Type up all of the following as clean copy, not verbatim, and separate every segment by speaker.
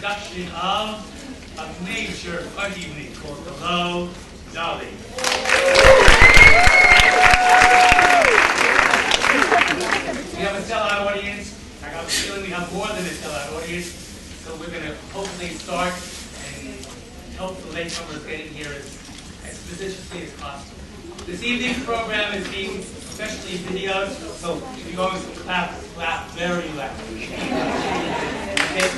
Speaker 1: introduction of a major fun evening called Hello, Dolly. We have a sellout audience. I got the feeling we have more than a sellout audience. So we're going to hopefully start and help the latecomers get in here as expeditiously as possible. This evening's program is being especially videoed, so if you always clap very loud. Okay.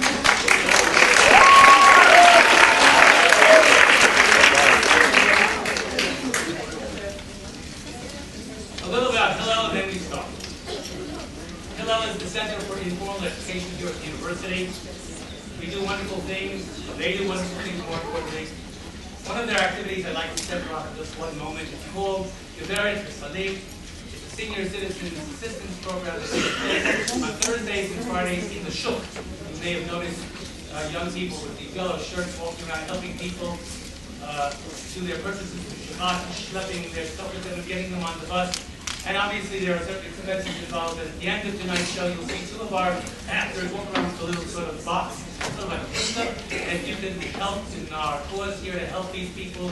Speaker 1: A little about Hillel, and then we start. Hillel is the Center for Informal Education here at the university. We do wonderful things. They do wonderful things, more importantly. One of their activities I'd like to center on in just one moment is called Dearie. It's a senior citizens assistance program that takes place on Thursdays and Fridays in the shul. You may have noticed young people with the yellow shirts walking around helping people do their purchases in Shabbat, schlepping their stuff with them and getting them on the bus. And obviously there are certain expenses involved. And at the end of tonight's show, you'll see two of our actors walk around with a little sort of box, sort of like a pizza, and give them help in our cause here to help these people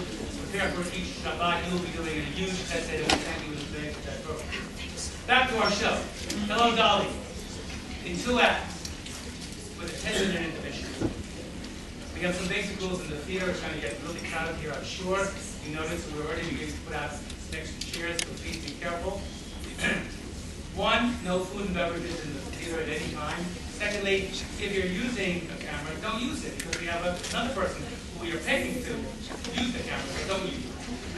Speaker 1: prepare for each Shabbat. You'll be doing a huge test and we thank you in advance for that program. Back to our show. Hello, Dolly. In 2 acts, with a 10-minute intermission. We have some basic rules in the theater. It's going to get really crowded here, I'm sure. You notice we're already beginning to put out extra chairs, so please be careful. 1, no food and beverages in the theater at any time. Secondly, if you're using a camera, don't use it, because we have another person who you're paying to use the camera, so don't use it.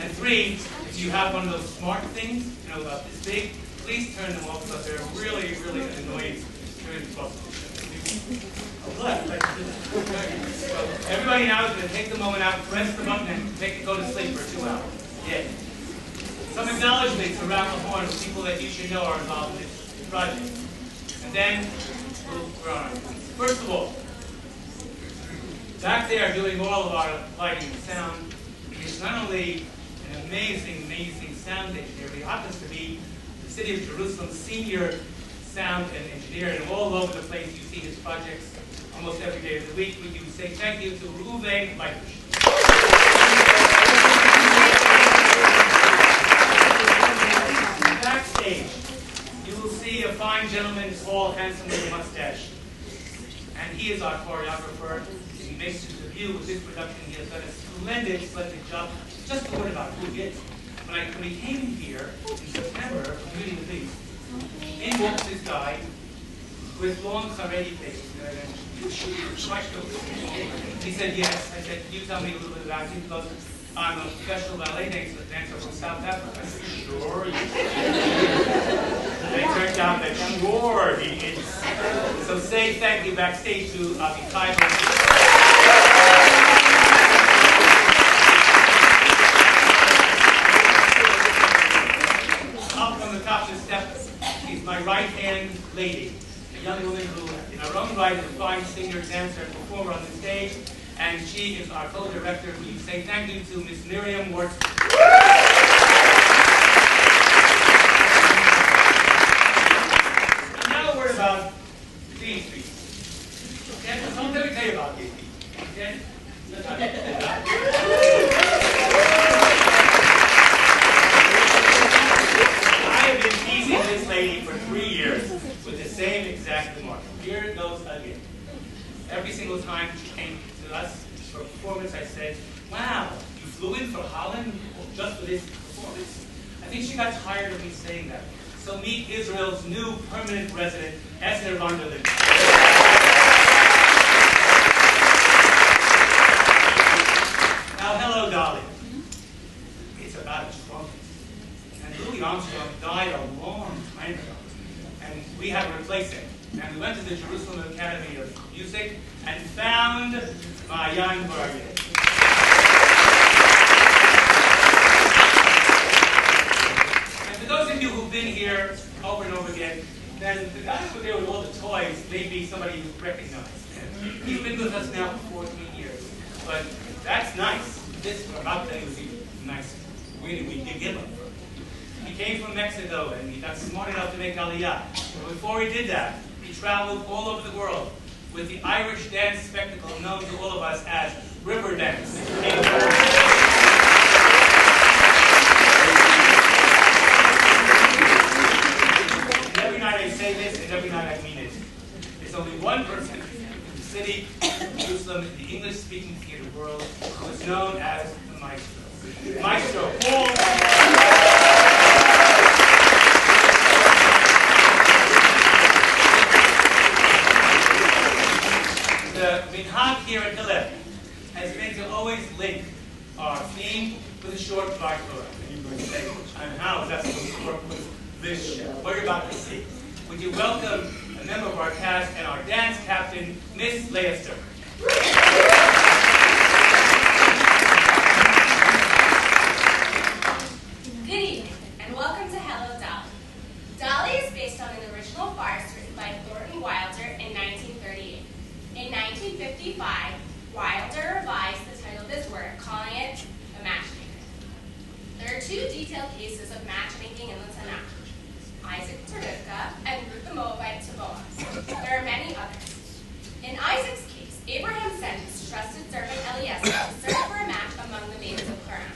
Speaker 1: And 3, if you have one of those smart things, you know, about this big, please turn them off, because they're really, really annoying during the process. Everybody now is going to take the moment out, press the button, and make it go to sleep for 2 hours. Yeah. Some acknowledgments around the horn of people that you should know are involved in this project. And then we're on. First of all, back there doing all of our lighting and sound is not only an amazing, amazing sound engineer, he happens to be the City of Jerusalem's senior sound and engineer, and all over the place you see his projects almost every day of the week. Would you say thank you to Reuven Laytush? Backstage, you will see a fine gentleman, tall, handsome with a mustache. And he is our choreographer. He makes his debut with this production. He has done a splendid, splendid job. Just a word about who he is. When we came here in September, reading the piece, in walks this guy with long Haredi face. He said, yes. I said, you tell me a little bit about him. He goes, I'm a professional ballet dancer from South Africa. I said, sure. And it turned out that sure he is. So say thank you backstage to Avichai. Up from the top of the steps, she's my right-hand lady, a young woman who, in her own right, is a fine singer, dancer, and performer on the stage. And she is our co-director. Will you say thank you to Miss Miriam Wartski? Now a word about these people. Okay? So let me tell you about these people. Okay? I have been teasing this lady for 3 years with the same exact remark. Here it goes again. Every single time she came to us for a performance, I said, wow, you flew in for Holland just for this performance? I think she got tired of me saying that. So meet Israel's new permanent resident, Esther van der Linden. Now, hello, Dolly. It's about a trumpet. And Louis Armstrong died a long time ago. And we had to replace him. And we went to the Jerusalem Academy of Music and found my young Barlinski. And for those of you who've been here over and over again, then the guy over there with all the toys may be somebody you recognize. He's been with us now for 14 years. But that's nice. This about thing would be nice. Where did we dig him up from? He came from Mexico and he got smart enough to make Aliyah. But before he did that, he traveled all over the world, with the Irish dance spectacle known to all of us as river dance. And every night I say this, and every night I mean it. There's only one person in the city, Jerusalem, in the English-speaking theater world, who is known as the Maestro. Maestro, Paul. The minhag here at Hillel has been to always link our theme with a short Torah. And how is that supposed to work with this show? What you're about to see. Would you welcome a member of our cast and our dance captain, Miss Laytush.
Speaker 2: Good evening, and welcome to Hello, Dolly. Dolly is based on an original farce written by Thornton Wilder in 1938. In 1955, Wilder revised the title of his work, calling it A Matchmaker. There are two detailed cases of matchmaking in the Tanakh: Isaac to Rivka and Ruth the Moabite to Boaz. There are many others. In Isaac's case, Abraham sent his trusted servant Eliezer to search for a match among the maidens of Haran.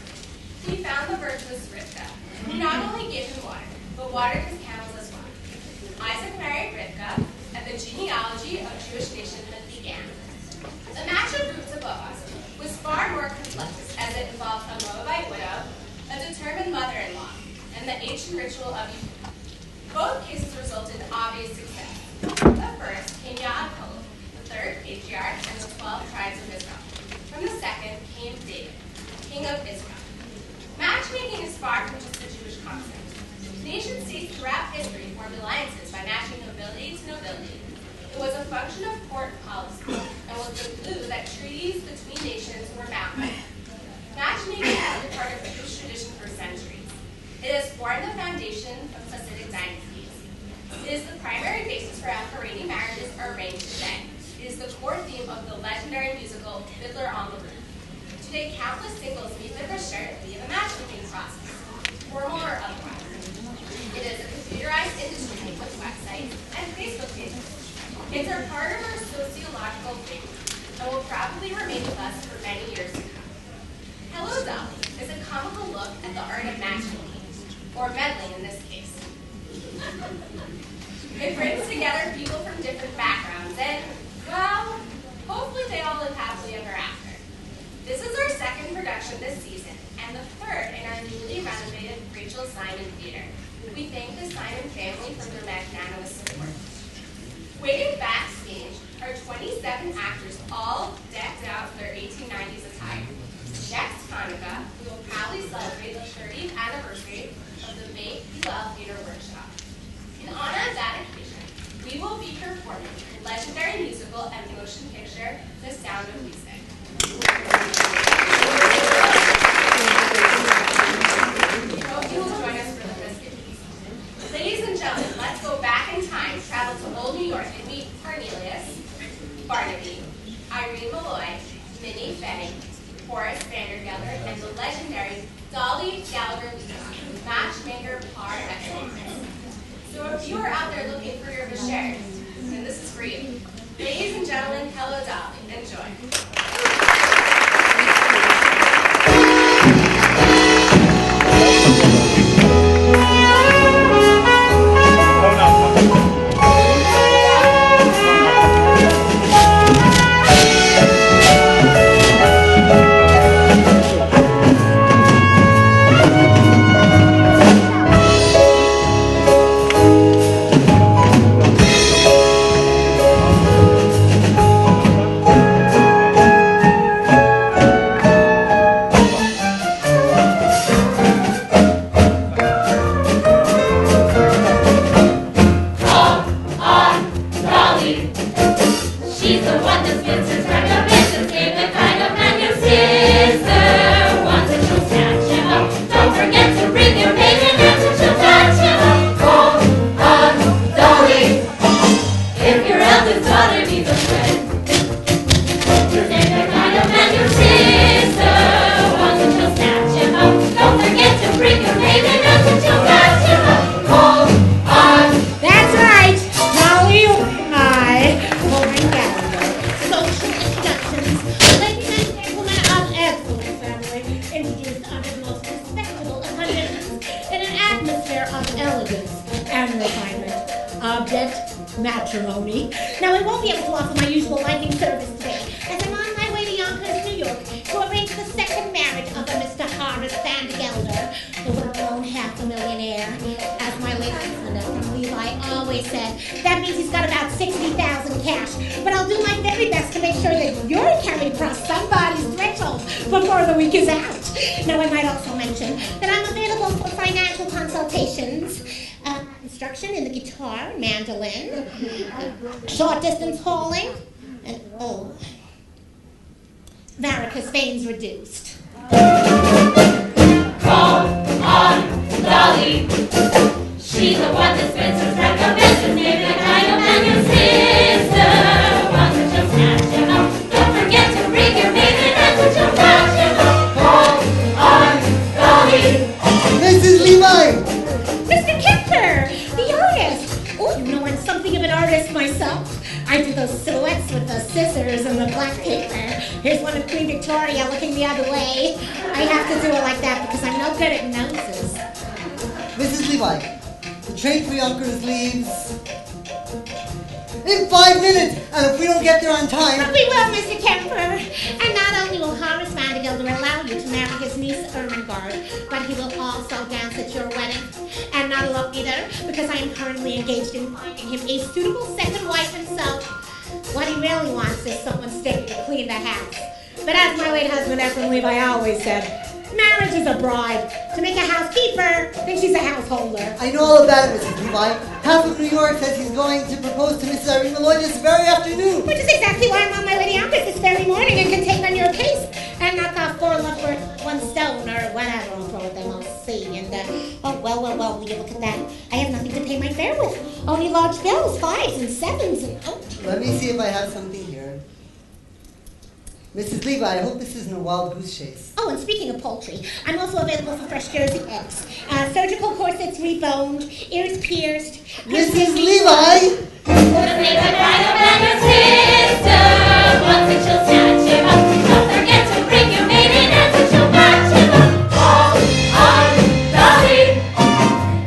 Speaker 2: He found the virtuous Rivka, who not only gave him water, but watered his camels as well. Isaac married Rivka, and the genealogy of Jewish nationhood began. The match of Ruth to Boaz was far more complex, as it involved a Moabite widow, a determined mother-in-law, and the ancient ritual of Yipum. Both cases resulted in obvious success. The first came Yaakov, the third patriarch, and the 12 tribes of Israel. From the second came David, king of Israel. Matchmaking is far from just a Jewish concept. Nation-states throughout history formed alliances by matching nobility to nobility. It was a function of court policy, and was the glue that treaties between nations were bound by. Matchmaking has been part of Jewish tradition for centuries. It has formed the foundation of Hasidic dynasties. It is the primary basis for how Haredi marriages are arranged today. It is the core theme of the legendary musical Fiddler on the Roof. Today, countless singles meet their bashert via the matchmaking process, formal or otherwise. It is a computerized industry with websites and Facebook pages. It's a part of our sociological thing and will probably remain with us for many years to come. Hello, Dolly is a comical look at the art of matchmaking, or meddling in this case. It brings together people from different backgrounds and, well, hopefully they all live happily ever after. This is our second production this season, and the third in our newly renovated Rachel Simon Theater. We thank the Simon family for their magnanimous support. Waiting backstage are 27 actors, all decked out in their 1890s attire. Next Hanukkah, we will proudly celebrate the 30th anniversary of the Beit Hillel Theater Workshop. In honor of that occasion, we will be performing the legendary musical and motion picture, The Sound of Music. We hope you will join us for the festivities. Ladies and gentlemen, let's go back in time, travel to Old New York, and meet Cornelius, Barnaby, Irene Malloy, Minnie Fay, Horace Vandergelder, and the legendary Dolly Gallagher, matchmaker par excellence. So if you are out there looking for your bashert, then this is for you. Ladies and gentlemen, hello Dolly. Enjoy.
Speaker 3: and refinement. Object, matrimony. Now, I won't be able to offer my usual lighting service today, as I'm on my way to Yonkers, New York, to arrange the second marriage of a Mr. Harvey Van Gelder, the well-known half-a-millionaire. As my late husband from Levi always said, that means he's got about 60,000 cash. But I'll do my very best to make sure that you're carried across somebody's threshold before the week is out. Now, I might also mention that I'm available for financial consultations, instruction in the guitar, mandolin, short distance hauling, and varicose veins reduced.
Speaker 4: Call on Dolly. She's the one that spends her recommendations. Maybe the kind of man your sister wants to just snatch him up. Don't forget to ring your maiden and to just catch him up. Call on Dolly.
Speaker 5: Mrs. Levi!
Speaker 3: Mr. Kemper, the artist. Oh, you know I'm something of an artist myself. I do those silhouettes with the scissors and the black paper. Here's one of Queen Victoria looking the other way. I have to do it like that because I'm no good at noses.
Speaker 5: Mrs. Levi, the train for Yonkers leaves in 5 minutes, and if we don't get there on time...
Speaker 3: But we will, Mr. Kemper. And not only will Horace Van Gelder allow you to marry his niece Ermengarde, but he will also dance at your wedding. And not alone either, because I am currently engaged in finding him a suitable second wife himself. What he really wants is someone steady to clean the house. But as my late husband Ephraim Levi always said, marriage is a bride. To make a housekeeper, then she's a householder.
Speaker 5: I know all about it, Mrs. Levi. Half of New York says he's going to propose to Mrs. Irene Malloy this very afternoon.
Speaker 3: Which is exactly why I'm on my way to Yonkers this very morning and can take on your case and knock off 4 love for 1 stone or whatever. I'll throw it them, I'll see. And, well, will you look at that? I have nothing to pay my fare with. Only large bills, 5s and 7s and
Speaker 5: Let me see if I have something here. Mrs. Levi, I hope this isn't a wild goose chase.
Speaker 3: Oh, and speaking of poultry, I'm also available for fresh Jersey eggs. Surgical corsets reboned, ears pierced.
Speaker 5: Mrs. Levi!
Speaker 4: Wouldn't make a kind of man your sister wants it, she'll snatch him up. Don't forget to bring your maiden and to she'll match him up. Call on Dolly.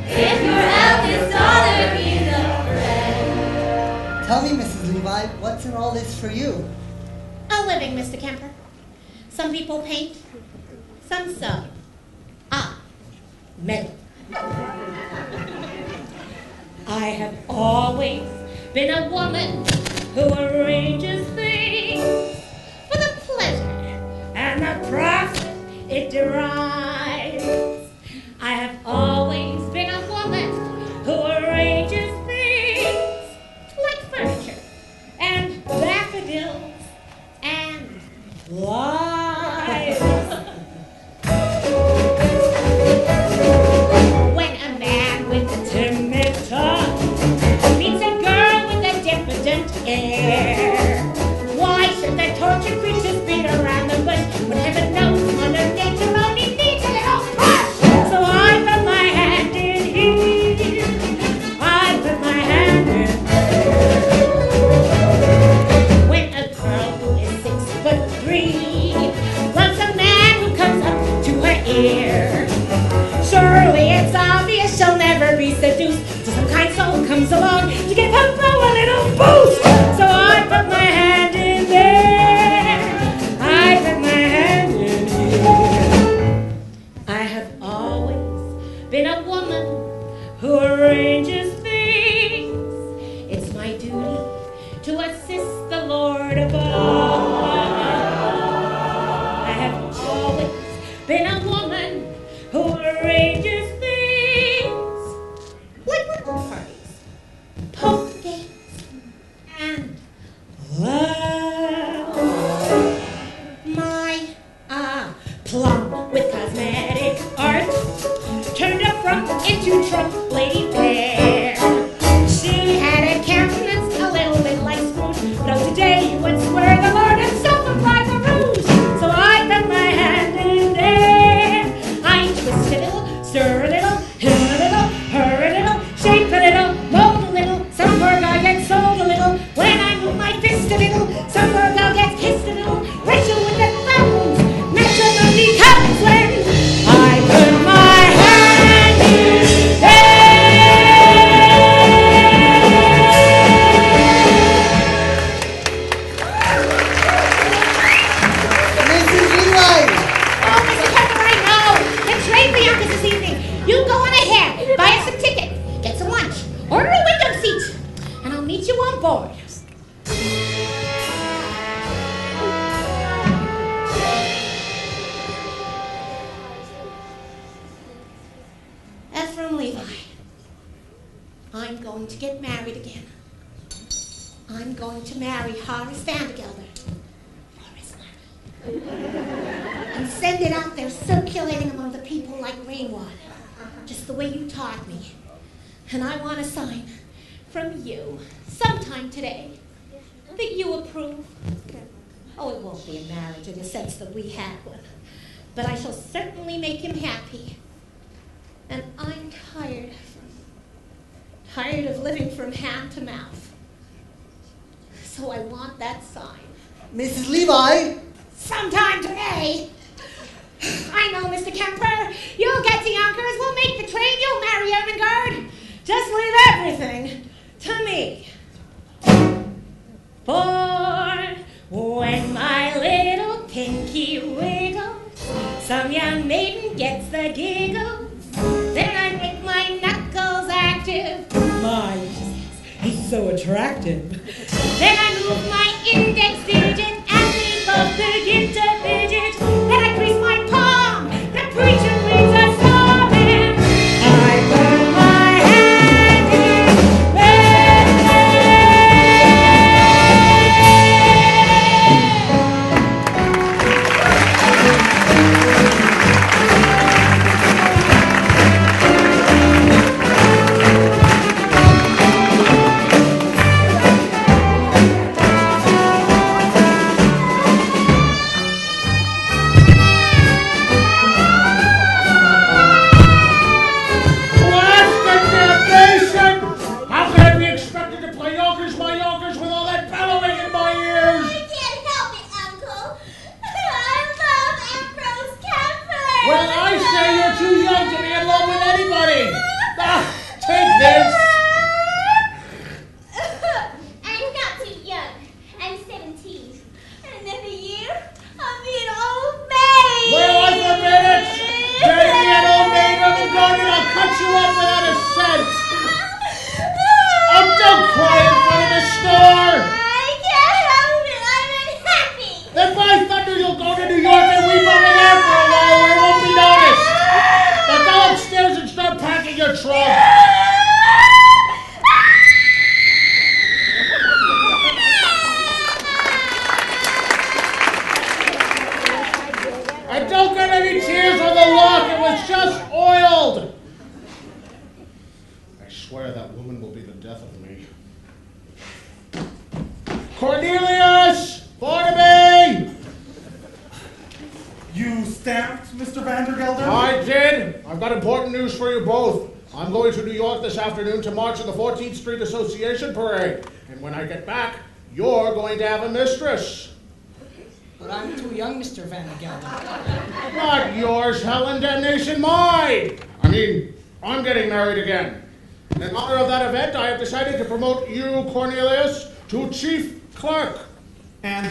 Speaker 4: If your eldest daughter is a friend.
Speaker 5: Tell me, Mrs. Levi, what's in all this for you?
Speaker 3: A living, Mr. Kemper. Some people paint, some sew. Metal. I have always been a woman who arranges things for the pleasure and the profit it derives. I have always been a woman who arranges things like furniture and daffodils and lies. When a man with a timid tongue meets a girl with a diffident air, why should the tortured creatures beat around the bush when heaven knows Mother Nature only needs a little push? So I put my hand in here, I put my hand in there. When a girl who is 6'3" loves a man who comes up to her ear, surely it's obvious she'll never be seduced till some kind soul comes along to give her bow a little boost. So I put my hand in there, I put my hand in here. I have always been a woman who arranges things. It's my duty to assist the Lord above. I have always been a woman who arranges things like little parties, polka games, and love. My plum with cosmetic art turned a front into Trump lady fair. She had a countenance a little bit like Scrooge, but oh, today you would swear the Lord himself applied the rouge. So I put my hand in there, I twist a little, stir a little, hit a little, her a little, shape a little, mold a little. Some poor guy gets sold a little when I move my fist a little. Some poor girl gets kissed a little. Rachel with the thumbs, matrimony comes. going to get married again. I'm going to marry Horace Vandergelder. And send it out there circulating among the people like rainwater, just the way you taught me. And I want a sign from you, sometime today, that you approve. Oh, it won't be a marriage in the sense that we had one, but I shall certainly make him happy. And I'm tired of living from hand to mouth. So I want that sign.
Speaker 5: Mrs. Levi!
Speaker 3: Sometime today. I know, Mr. Kemper. You'll get to Yonkers. We'll make the train. You'll marry Ermengarde. Just leave everything to me. For when my little pinky wiggles, some young maiden gets the giggles, then I make my knuckles active. My, he's so attractive. Then I move my index digit and we both begin to fidget. Then I crease my palm, the preacher reads a psalm, and I burn my hand in red.
Speaker 6: To march in the 14th Street Association Parade. And when I get back, you're going to have a mistress.
Speaker 7: But I'm too young, Mr. Vandergelder.
Speaker 6: Not yours, Helen, damnation mine. I mean, I'm getting married again. In honor of that event, I have decided to promote you, Cornelius, to chief clerk.
Speaker 8: And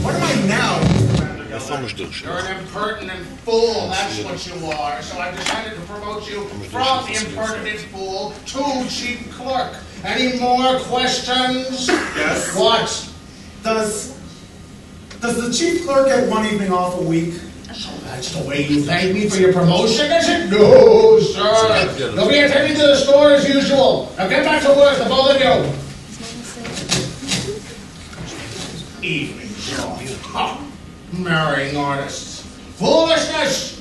Speaker 8: what am I now, Mr. Vandergelder?
Speaker 6: You're an impertinent fool, that's what you are. So I've decided to promote you from impertinent fool to chief clerk. Any more questions?
Speaker 8: Yes.
Speaker 6: What?
Speaker 8: Does the chief clerk get one evening off a week?
Speaker 6: So that's the way you thank me for your promotion, is it? No, sir. You'll be attending to the store as usual. Now get back to work, the both of you. Evening show. Huh. Marrying artists. Foolishness!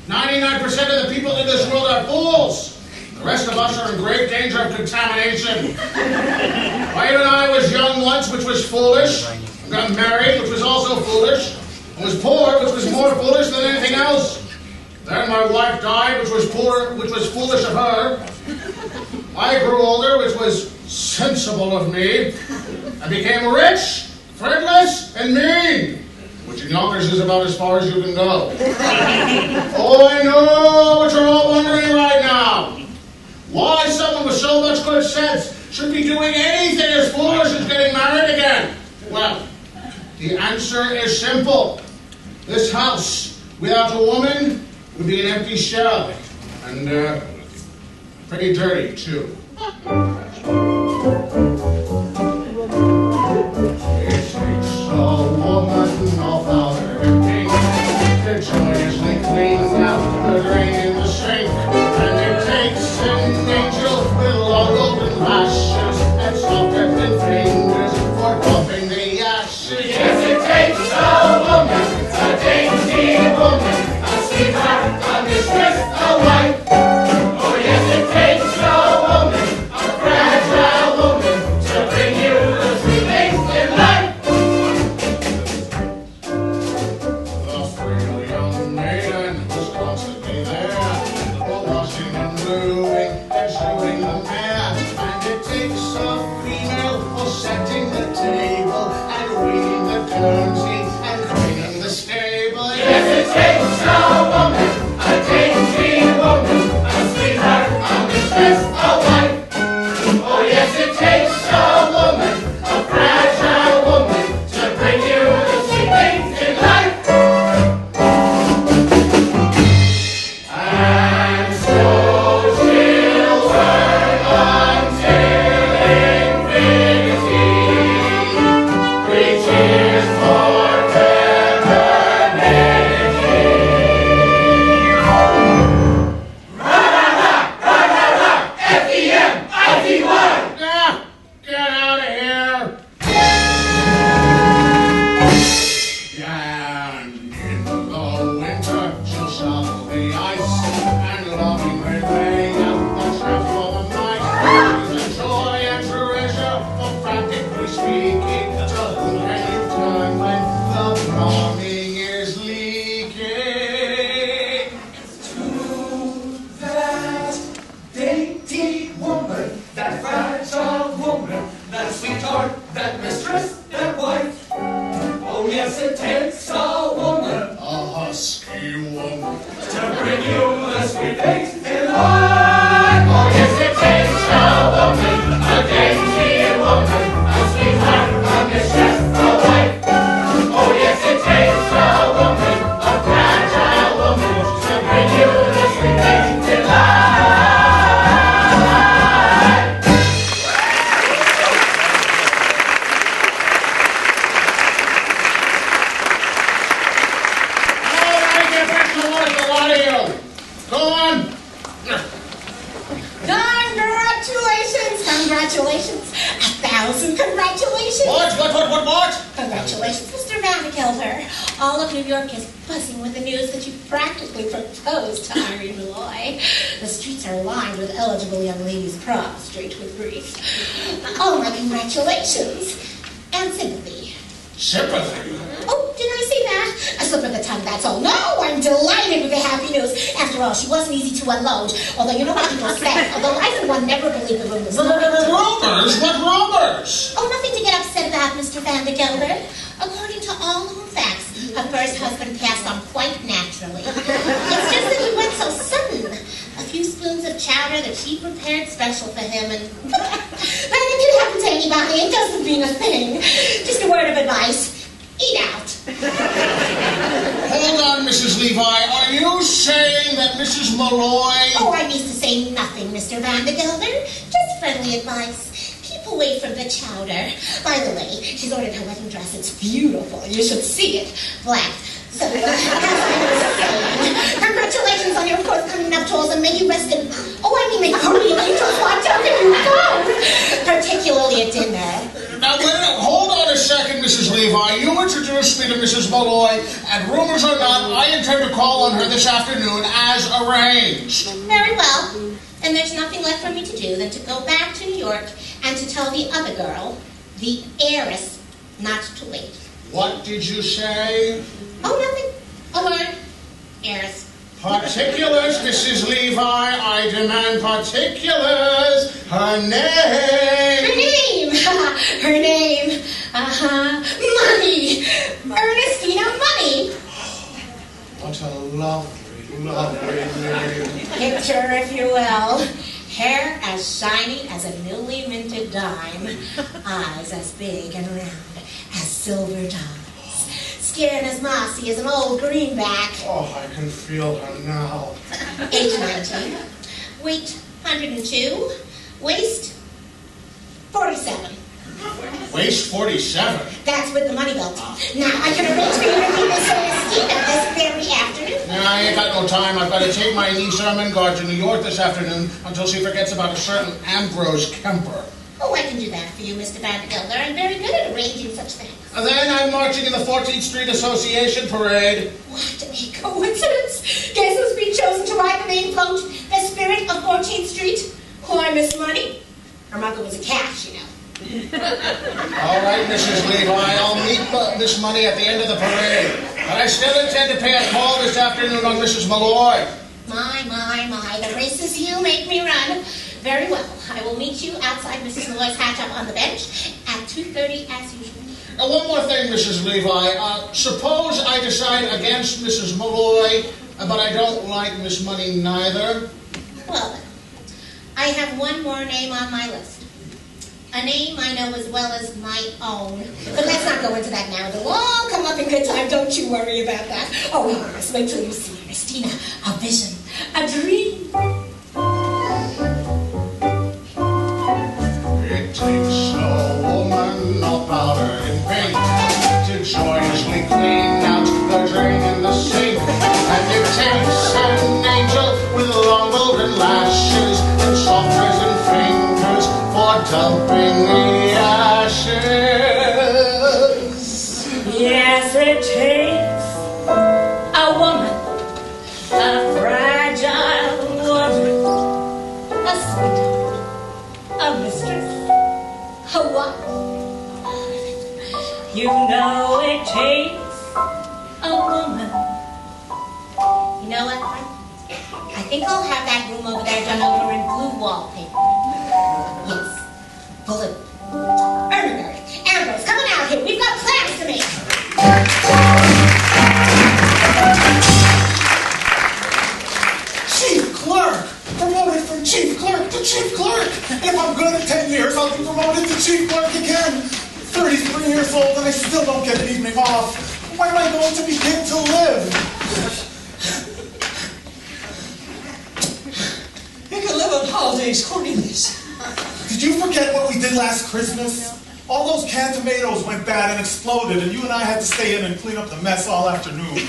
Speaker 6: 99% of the people in this world are fools. The rest of us are in great danger of contamination. Wade and I was young once, which was foolish. Got married, which was also foolish. I was poor, which was more foolish than anything else. Then my wife died, which was poor, which was foolish of her. I grew older, which was sensible of me. I became rich, friendless, and mean. Which in Yonkers is about as far as you can go. Oh, I know what you're all wondering right now. Why someone with so much good sense should be doing anything as foolish as getting married again. Well, the answer is simple. This house, without a woman, would be an empty shell. And, pretty dirty, too. It takes a woman of our pink to joyously clean out the drain in the sink. And it takes an angel with a long
Speaker 9: takes a woman,
Speaker 6: a husky woman,
Speaker 9: to bring you the sweet things in life. Oh yes, it takes a woman, a dainty woman, a sweetheart, a mistress, a wife. Oh yes, it takes a woman, a fragile woman, to bring you the sweet things in life.
Speaker 6: Go on.
Speaker 3: Congratulations. 1,000 congratulations.
Speaker 6: What?
Speaker 3: Congratulations, Mr. Van Gelder. All of New York is buzzing with the news that you practically proposed to Irene Malloy. The streets are lined with eligible young ladies prostrate with grief. Oh, my congratulations. And sympathy.
Speaker 6: Sympathy?
Speaker 3: Oh, did I say that? A slip of the tongue, that's all. No, I'm delighted with the happy news. After all, she wasn't easy to unload. Although, you know what people say, although I, for one, never believe the rumors.
Speaker 6: Rumors? What rumors?
Speaker 3: Oh, nothing to get upset about, Mr. Van Gelder. According to all known facts, her first husband passed on quite naturally. It's just that he went so sudden. A few spoons of chowder that she prepared special for him, and but it didn't happen to anybody. It doesn't mean a thing. Just a word of advice. Eat out.
Speaker 6: Hold on, Mrs. Levi. Are you saying that Mrs. Malloy...
Speaker 3: Oh, I need to say nothing, Mr. Van Gelder. Just friendly advice. Keep away from the chowder. By the way, she's ordered her wedding dress. It's beautiful. You should see it. Black. So, as I was saying, congratulations on your forthcoming nuptials, and may you rest in... Oh, I mean, may the harmony of angels watch over you both. Particularly at dinner.
Speaker 6: Now, hold on a second, Mrs. Levi. You introduced me to Mrs. Malloy, and rumors or not, I intend to call on her this afternoon as arranged.
Speaker 3: Very well. And there's nothing left for me to do than to go back to New York and to tell the other girl, the heiress, not to wait.
Speaker 6: What did you say?
Speaker 3: Oh, nothing. A word. Heiress.
Speaker 6: Particulars, Mrs. Levi. I demand particulars. Her name.
Speaker 3: Her name. Her name. Money. Ernestina Money.
Speaker 6: What a lovely, lovely name.
Speaker 3: Picture, if you will. Hair as shiny as a newly minted dime. Eyes as big and round as silver dollars. Skin as mossy as an old greenback.
Speaker 6: Oh, I can feel her now.
Speaker 3: Age 19. Weight 102. Waist 47.
Speaker 6: Waist 47?
Speaker 3: That's with the money belt. Now, I can arrange for you to meet Miss Ernestina this very afternoon.
Speaker 6: No, I ain't got no time. I've got to take my niece Ermengarde to New York this afternoon until she forgets about a certain Ambrose Kemper.
Speaker 3: Oh, I can do that for you, Mr. Van Gelder. I'm very good at arranging such things.
Speaker 6: And then I'm marching in the 14th Street Association Parade.
Speaker 3: What a coincidence! Guess who's been chosen to ride the main float? The spirit of 14th Street? Why, Miss Money? Her mother was a cash, you know.
Speaker 6: All right, Mrs. Levi, I'll meet Miss Money at the end of the parade. But I still intend to pay a call this afternoon on Mrs. Malloy.
Speaker 3: My, the races you make me run. Very well. I will meet you outside Mrs. Malloy's hatch up on the bench at 2:30 as usual.
Speaker 6: One more thing, Mrs. Levi. Suppose I decide against Mrs. Malloy, but I don't like Miss Money neither.
Speaker 3: Well, then, I have one more name on my list. A name I know as well as my own. But let's not go into that now. It'll all come up in good time. Don't you worry about that. Oh, Horace, wait till you see Ernestina. A vision. A dream.
Speaker 6: It takes a woman all powder and paint to joyously clean out the drain in the sink. And it takes an angel with long golden lashes and soft prison fingers for dumping the ashes.
Speaker 3: Yes, it takes a woman, a fragile woman, a sweetheart, a mistress, a wife. You know it takes a woman. You know what, Frank? I think I'll have that room over there done over in blue wallpaper. Yes, blue. Ermengarde, Ambrose, come on out here. We've got plans to make.
Speaker 8: I still don't get an evening off. When am I going to begin to live?
Speaker 7: You can live on holidays, Cornelius.
Speaker 8: Did you forget what we did last Christmas? All those canned tomatoes went bad and exploded, and you and I had to stay in and clean up the mess all afternoon.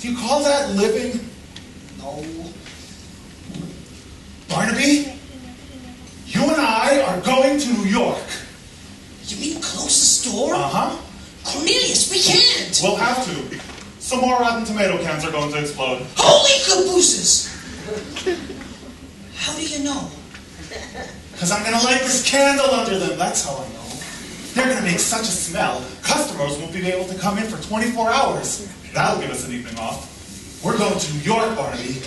Speaker 8: Do you call that living? No. Barnaby, you and I are going to New York.
Speaker 7: You mean close the store?
Speaker 8: Uh-huh.
Speaker 7: Cornelius, we can't.
Speaker 8: We'll have to. Some more rotten tomato cans are going to explode.
Speaker 7: Holy cabooses! How do you know?
Speaker 8: Because I'm going to light this candle under them. That's how I know. They're going to make such a smell, customers won't be able to come in for 24 hours. That'll give us an evening off. We're going to New York, Barnaby.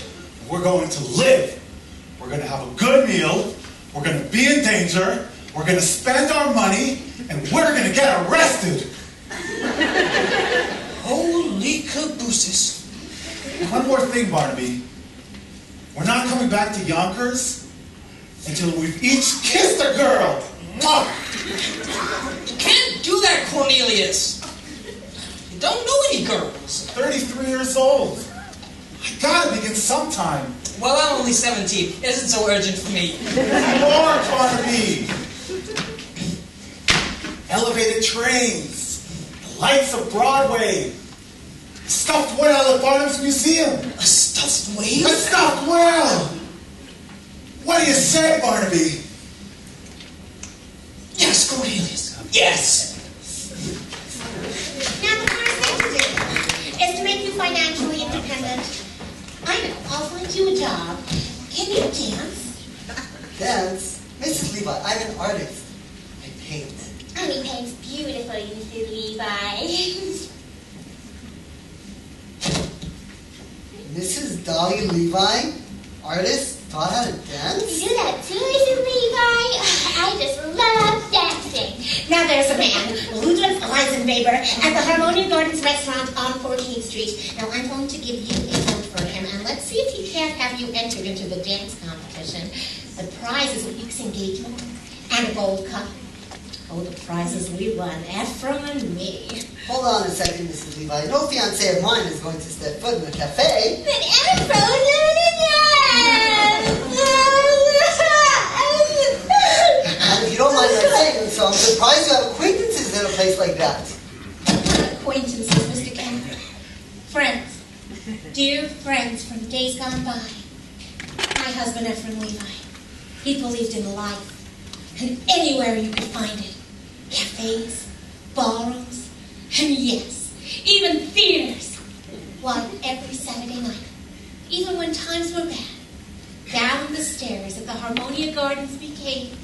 Speaker 8: We're going to live. We're going to have a good meal. We're going to be in danger. We're going to spend our money. And we're going to get arrested.
Speaker 7: Holy cabooses.
Speaker 8: One more thing, Barnaby. We're not coming back to Yonkers until we've each kissed a girl. Mwah!
Speaker 7: You can't do that, Cornelius. You don't know any girls.
Speaker 8: 33 years old. I gotta begin sometime.
Speaker 7: Well, I'm only 17. It isn't so urgent for me.
Speaker 8: More, Barnaby. Elevated trains. The lights of Broadway. A stuffed whale at Barnum's Museum.
Speaker 7: A stuffed whale?
Speaker 8: A stuffed whale! What do you say, Barnaby?
Speaker 7: Yes, Cornelius. Yes.
Speaker 3: Now, the first thing to do is to make you financially independent. I know, I'll find you a job. Can you dance?
Speaker 5: Dance? Mrs. Levi, I'm an artist. I paint.
Speaker 3: Oh, he paints beautifully, Mrs. Levi.
Speaker 5: Mrs. Dolly Levi, artist, taught how to dance?
Speaker 3: You do that too, Mrs. Levi? I just love dancing. Now there's a man, Ludwig Eisenweber, at the Harmonia Gardens restaurant on 14th Street. Now I'm going to give you a note for him, and let's see if he can't have you entered into the dance competition. The prize is a week's engagement and a gold cup. Oh, the prizes we won, Ephraim and me.
Speaker 5: Hold on a second, Mrs. Levi. No fiancé of mine is going to step foot in a cafe.
Speaker 3: But Ephraim
Speaker 5: And if you don't mind my saying so, I'm surprised you have acquaintances in a place like that.
Speaker 3: Not acquaintances, Mr. Kemper. Friends. Dear friends from days gone by. My husband, Ephraim Levi. He believed in life. And anywhere you could find it. Cafes, ballrooms, and yes, even theaters. Why, every Saturday night, even when times were bad, down the stairs at the Harmonia Gardens we came,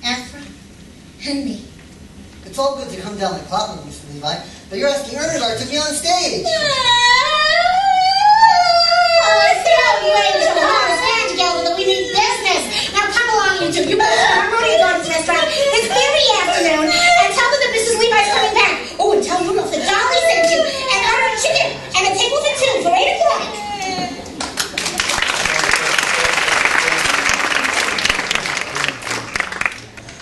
Speaker 3: Ephraim and me.
Speaker 5: It's all good to come down the clock, Mrs. Levi, but you're asking Ernest to be on stage.
Speaker 3: You ain't so hard to stand together that we need business. Now come along, you two. You go to the Harmonia Gardens restaurant this very afternoon and tell them that Mrs. Levi's coming back. Oh, and tell Rudolph that Dolly sent you and order a chicken and a table for two for 8 o'clock.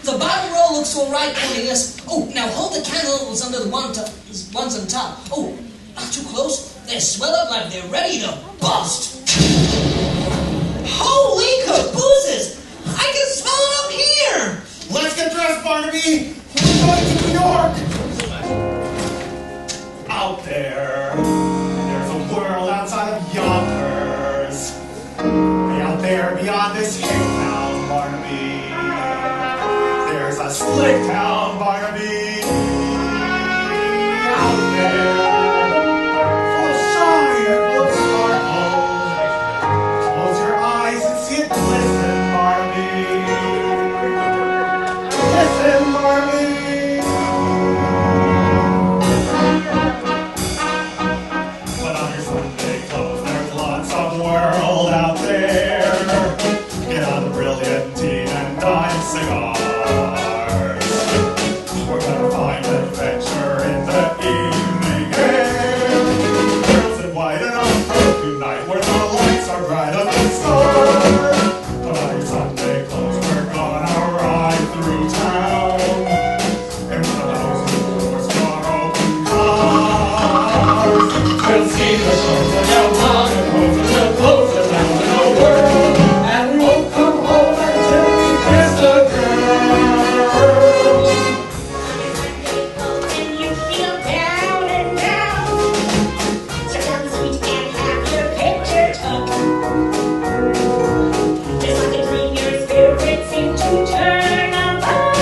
Speaker 7: The bottom row looks all right, Cornelius. Oh, now hold the candles under the ones on top. Oh, not too close. They swell up like they're ready to bust. Holy cabooses! I can smell it up here!
Speaker 8: Let's get dressed, Barnaby! We're going to New York! Out there, there's a world outside of Yonkers. Way out there beyond this hick town, Barnaby. There's a slick town, Barnaby. Out there. Cigars.
Speaker 9: we'll see the shows of your motherhood, we'll close around the world, and we won't come home until we kiss the girl.
Speaker 3: When you feel down and out, so come sweet and have your picture took. Just like a dream, your spirit seems to turn about.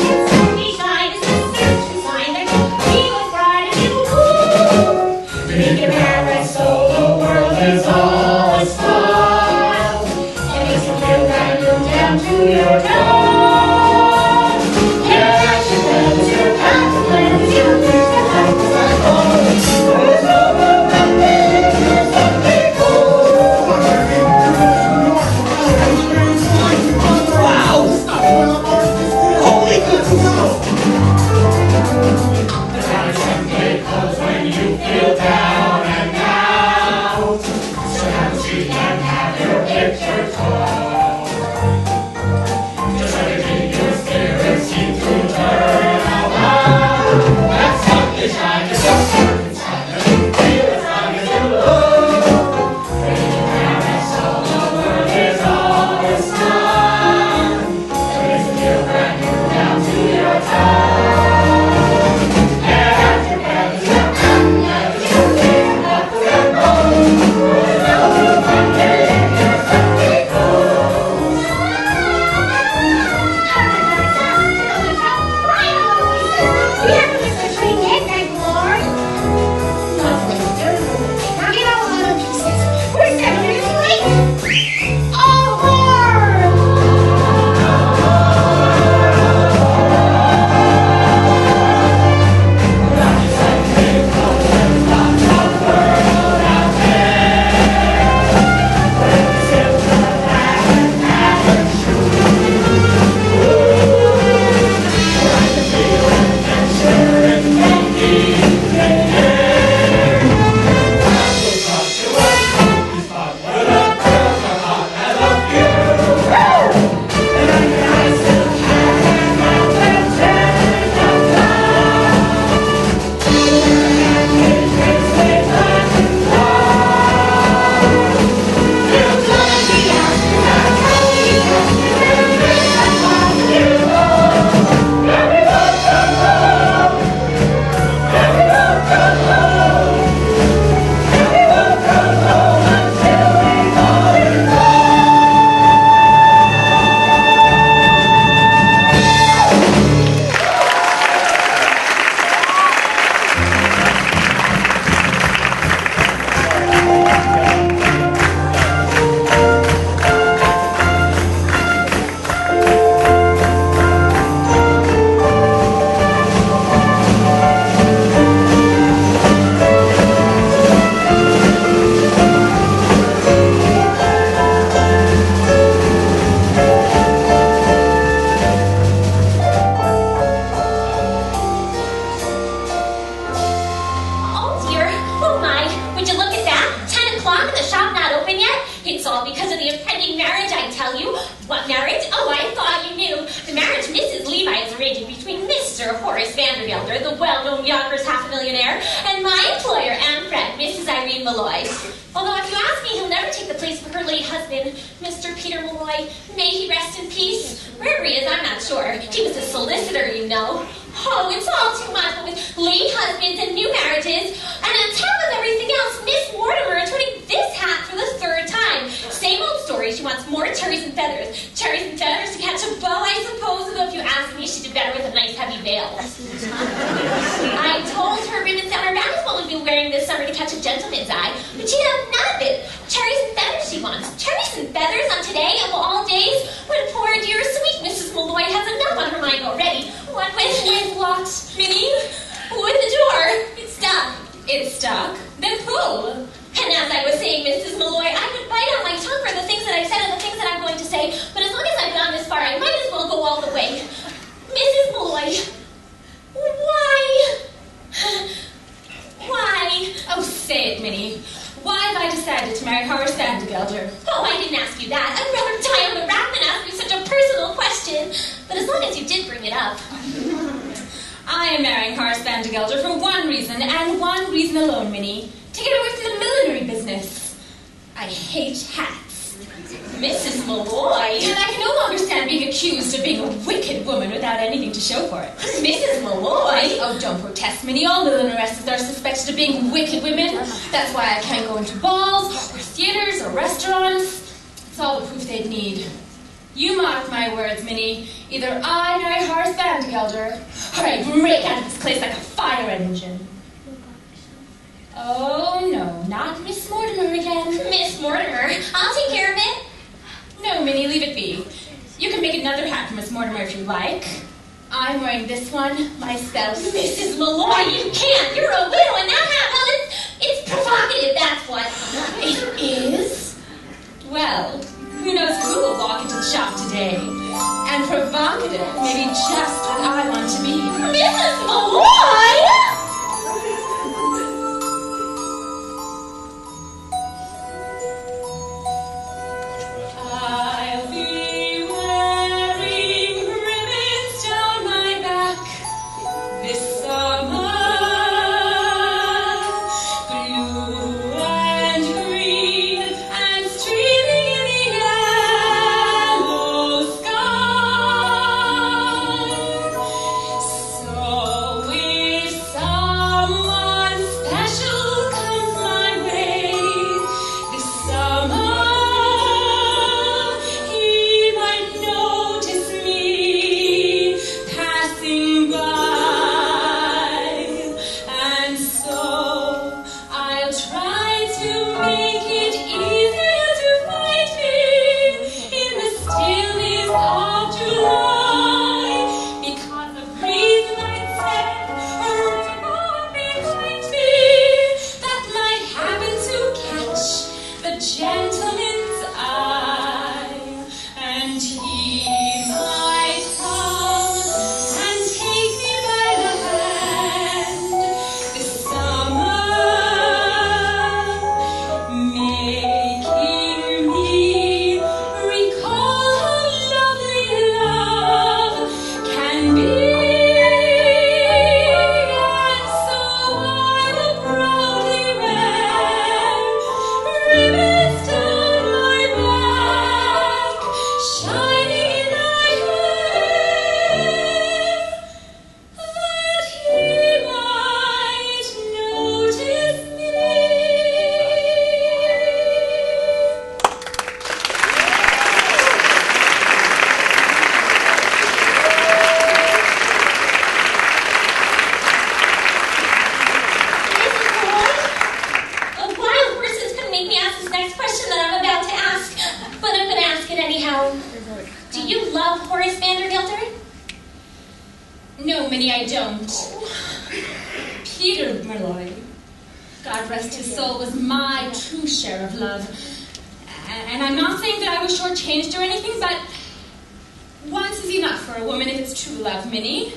Speaker 3: And sunny side is the certain sign that you feel as bright as you cool.
Speaker 9: Make your parents so the world is all a smile.
Speaker 3: It makes you feel brand new down to your toes.
Speaker 9: Yeah, you plans, your past plans, you wish to have that all. There's no one that makes you something cool.
Speaker 8: Wow! Holy good snow!
Speaker 9: The time someday comes when you feel down and out. So have a seat and have your picture took. Just like a dream, your spirit seems to turn around. That sun is shining, your circumstance, and you feel as long as you look. When your parents all the world is all a smile. It makes you feel brand new down to your toes. And your parents are and you feel up and home. One day you're something cool.
Speaker 3: We have to miss the train yet, my lord. Lovely. Now get all the other pieces. We're 7 minutes late. Oh, Lord!
Speaker 4: Oh dear, oh my, would you look at that? 10 o'clock and the shop not open yet? It's all because of the impending marriage, I tell you. What marriage? Oh, I thought you knew. The marriage Mrs. Levi is arranging between Mr. Horace Vandergelder, the well-known Yonkers half-a-millionaire, and my employer and friend, Mrs. Irene Malloy. Although if you ask me, he'll never take the place of her late husband, Mr. Peter Malloy. May he rest in peace. Wherever he is, I'm not sure. He was a solicitor, you know. Oh, it's all too much, but with late husbands and new marriages, and on top of everything else, Miss Mortimer is turning this hat for the 3rd time. Same old story, she wants more cherries and feathers. Cherries and feathers to catch a bow, I suppose, although if you ask me, she did better with a nice heavy veil. I told her ribbons down her back what we'd be wearing this summer to catch a gentleman's eye, but she'd have none of it. Cherries and feathers she wants. Cherries and feathers on today of all days, when poor dear sweet Mrs. Malloy has enough on her mind already. What with locked, Minnie? With the door. It's stuck. It's stuck. Then pull. And as I was saying, Mrs. Malloy, I could bite on my tongue for the things that I've said and the things that I'm going to say, but as long as I've gone this far, I might as well go all the way. Mrs. Malloy, why? Why? Oh, say it, Minnie. Why have I decided to marry Horace Vandergelder? Oh, I didn't ask you that. I'd rather die on the rack than ask you such a personal question. But as long as you did bring it up. I am marrying Horace Vandergelder for one reason, and one reason alone, Minnie. I hate hats. Mrs. Malloy. And I can no longer stand being accused of being a wicked woman without anything to show for it. Mrs. Malloy. Oh, don't protest, Minnie. All milleresses are suspected of being wicked women. That's why I can't go into balls, or theaters, or restaurants. It's all the proof they'd need. You mark my words, Minnie. Either I marry Horace Vandergelder, or I break out of this place like a fire engine. Oh, no, not Miss Mortimer again.
Speaker 2: Miss Mortimer, I'll take care of it.
Speaker 4: No, Minnie, leave it be. You can make another hat for Miss Mortimer if you like. I'm wearing this one myself.
Speaker 2: Mrs. Malloy, you can't. You're a widow, and that hat, well, it's provocative, that's what.
Speaker 4: It is? Well, who knows who will walk into the shop today? And provocative may be just what I want to be.
Speaker 2: Mrs. Malloy!
Speaker 4: I'll be wearing ribbons down my back this summer, blue and green and streaming in the yellow sky. So if someone special comes my way this summer, he might notice me passing by, and so I'll try to make it easier to find me in the stillness of July, because the breeze might set a ribbon behind me that might happen to catch the gentleman's eye, and he might come and take me by the hand this summer, making me recall how lovely love can be. And so I will proudly wear ribbons down my back, shining in my hair, that he might notice me.
Speaker 2: Mrs. Malloy, a wild person's gonna make me ask this next question that I'm about to ask, but I'm gonna ask it anyhow. Do you love Horace Vandergelder?
Speaker 4: No, Minnie, I don't. Peter Malloy, God rest his soul, was my true share of love. And I'm not saying that I was shortchanged or anything, but once is enough for a woman if it's true love, Minnie.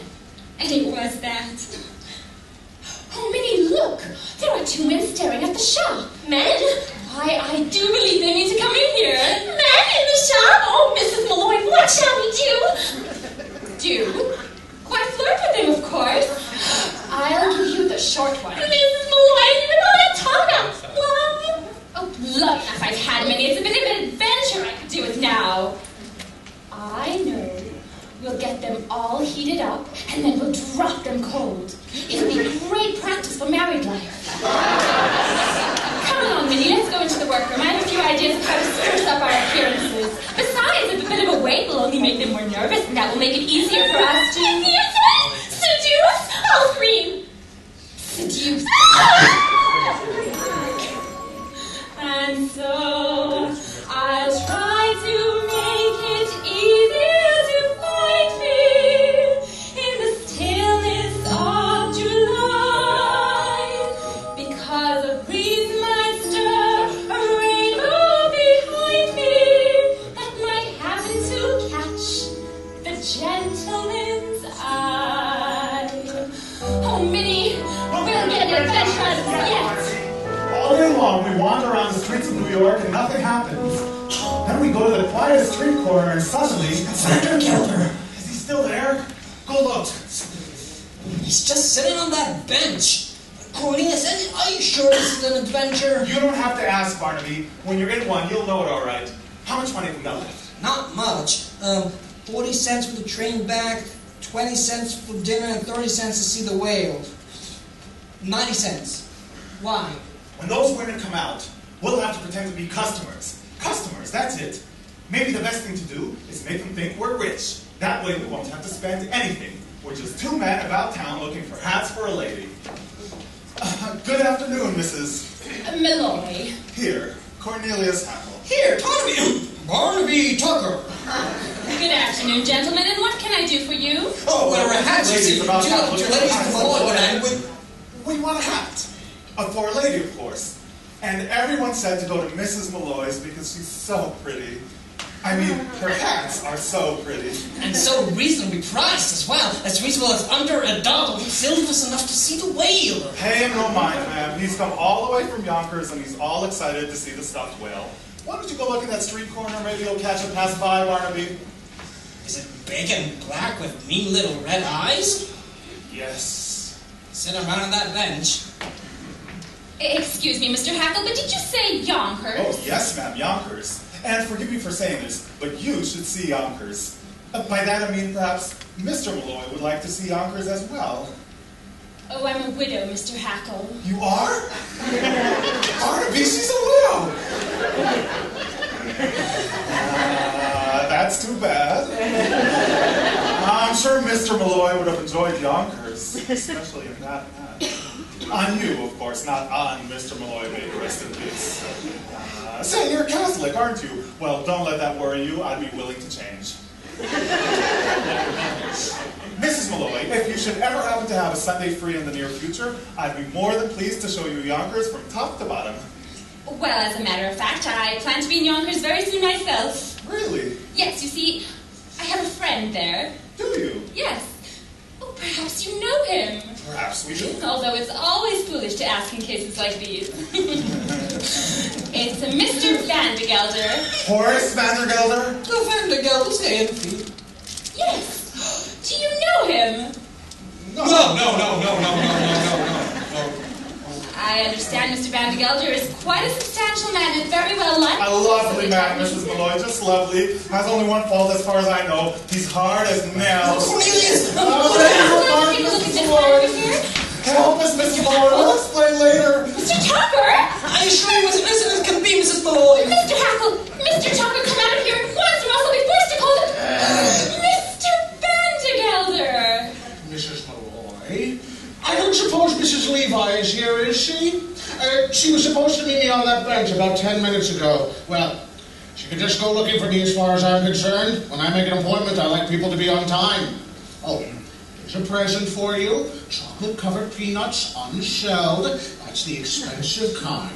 Speaker 4: And it was that. Oh, Minnie, look! There are two men staring at the shop.
Speaker 2: Men?
Speaker 4: Why, I do believe they need to come in here.
Speaker 2: Men in the shop? Oh, Mrs. Malloy, what shall we do?
Speaker 4: Do? Why, flirt with them, of course. I'll give you the short one.
Speaker 2: Mrs. Malloy, you know what I'm talking about. Love.
Speaker 4: Oh, love enough I've had, Minnie. It's a bit of an adventure I could do with now. I know. We'll get them all heated up, and then we'll drop them cold. It'll be great practice for married life. Come along, Minnie. Let's go into the workroom. I have a few ideas of how to spruce up our appearances. Besides, a bit of a wait will only make them more nervous, and that will make it easier for us to...
Speaker 2: Seduce? I'll scream.
Speaker 4: Seduce. And so I'll try to make it easier to find me in the stillness of July, because a breeze might stir a rainbow behind me that might happen to catch the gentleman's eye. Oh, Minnie, we'll get an adventure out of this yet.
Speaker 8: All day long, we wander around the streets of New York and nothing happens. Then we go to the quietest street corner and suddenly...
Speaker 7: Vandergelder.
Speaker 8: Is he still there? Go look.
Speaker 7: He's just sitting on that bench. Cornelius, are you sure this is an adventure?
Speaker 8: You don't have to ask, Barnaby. When you're in one, you'll know it all right. How much money have we got left?
Speaker 7: Not much. 40 cents for the train back, 20 cents for dinner, and 30 cents to see the whale. 90 cents. Why?
Speaker 8: When those women come out, we'll have to pretend to be customers. Customers, that's it. Maybe the best thing to do is make them think we're rich. That way we won't have to spend anything. We're just two men about town looking for hats for a lady. Good afternoon, Mrs.
Speaker 10: Malloy.
Speaker 8: Here, Cornelius Hackle.
Speaker 7: Here, Barnaby Tucker.
Speaker 10: Good afternoon, gentlemen, and what can I do for you?
Speaker 7: Oh, well, a hat, you see.
Speaker 8: about town
Speaker 7: Two
Speaker 8: looking
Speaker 7: ladies
Speaker 8: for hats
Speaker 7: from
Speaker 8: for a
Speaker 7: Malloy,
Speaker 8: lady. We want a hat. For a lady, of course. And everyone said to go to Mrs. Malloy's because she's so pretty. I mean, her hats are so pretty.
Speaker 7: And so reasonably priced as well. As reasonable as under $1. Filled us enough to see the whale.
Speaker 8: Pay him no mind, ma'am. He's come all the way from Yonkers and he's all excited to see the stuffed whale. Why don't you go look in that street corner? Maybe you'll catch a passerby, Barnaby.
Speaker 7: Is it big and black with mean little red eyes?
Speaker 8: Yes.
Speaker 7: Sit around on that bench.
Speaker 10: Excuse me, Mr. Hackle, but did you say Yonkers?
Speaker 8: Oh, yes, ma'am, Yonkers. And forgive me for saying this, but you should see Yonkers. By that I mean perhaps Mr. Malloy would like to see Yonkers as well.
Speaker 10: Oh, I'm a widow, Mr. Hackle.
Speaker 8: You are? Barnaby, she's a widow! That's too bad. I'm sure Mr. Malloy would have enjoyed Yonkers, especially in that hat. On you, of course, not on Mr. Malloy, may he rest in peace. Say, you're Catholic, aren't you? Well, don't let that worry you. I'd be willing to change. Mrs. Malloy, if you should ever happen to have a Sunday free in the near future, I'd be more than pleased to show you Yonkers from top to bottom.
Speaker 10: Well, as a matter of fact, I plan to be in Yonkers very soon myself.
Speaker 8: Really?
Speaker 10: Yes, you see, I have a friend there.
Speaker 8: Do you?
Speaker 10: Yes. Oh, perhaps you know him.
Speaker 8: Perhaps we do.
Speaker 10: Although it's always foolish to ask in cases like these. It's a Mr. Vandergelder.
Speaker 8: Horace Vandergelder?
Speaker 7: The Vandergelders, hey,
Speaker 10: Yes. Do you know him?
Speaker 7: No.
Speaker 10: I understand Mr. Vandergelder is quite a substantial man and very well liked.
Speaker 8: A lovely man, Mrs. Malloy, just lovely. Has only one fault as far as I know. He's hard as nails.
Speaker 7: Cornelius!
Speaker 10: Take a look at this man over here.
Speaker 8: Help us, Mrs. Malloy. We'll explain later.
Speaker 10: Mr. Tucker!
Speaker 7: I assure you as innocent as can be, Mrs. Malloy.
Speaker 10: Mr. Hackle! Mr. Tucker, come out of here at once or else I'll be forced to call it... Mr. Vandergelder!
Speaker 6: Mrs. Malloy? I don't suppose Mrs. Levi is here, is she? She was supposed to meet me on that bench about 10 minutes ago. Well, she could just go looking for me as far as I'm concerned. When I make an appointment, I like people to be on time. Oh, here's a present for you. Chocolate-covered peanuts, unshelled. That's the expensive kind.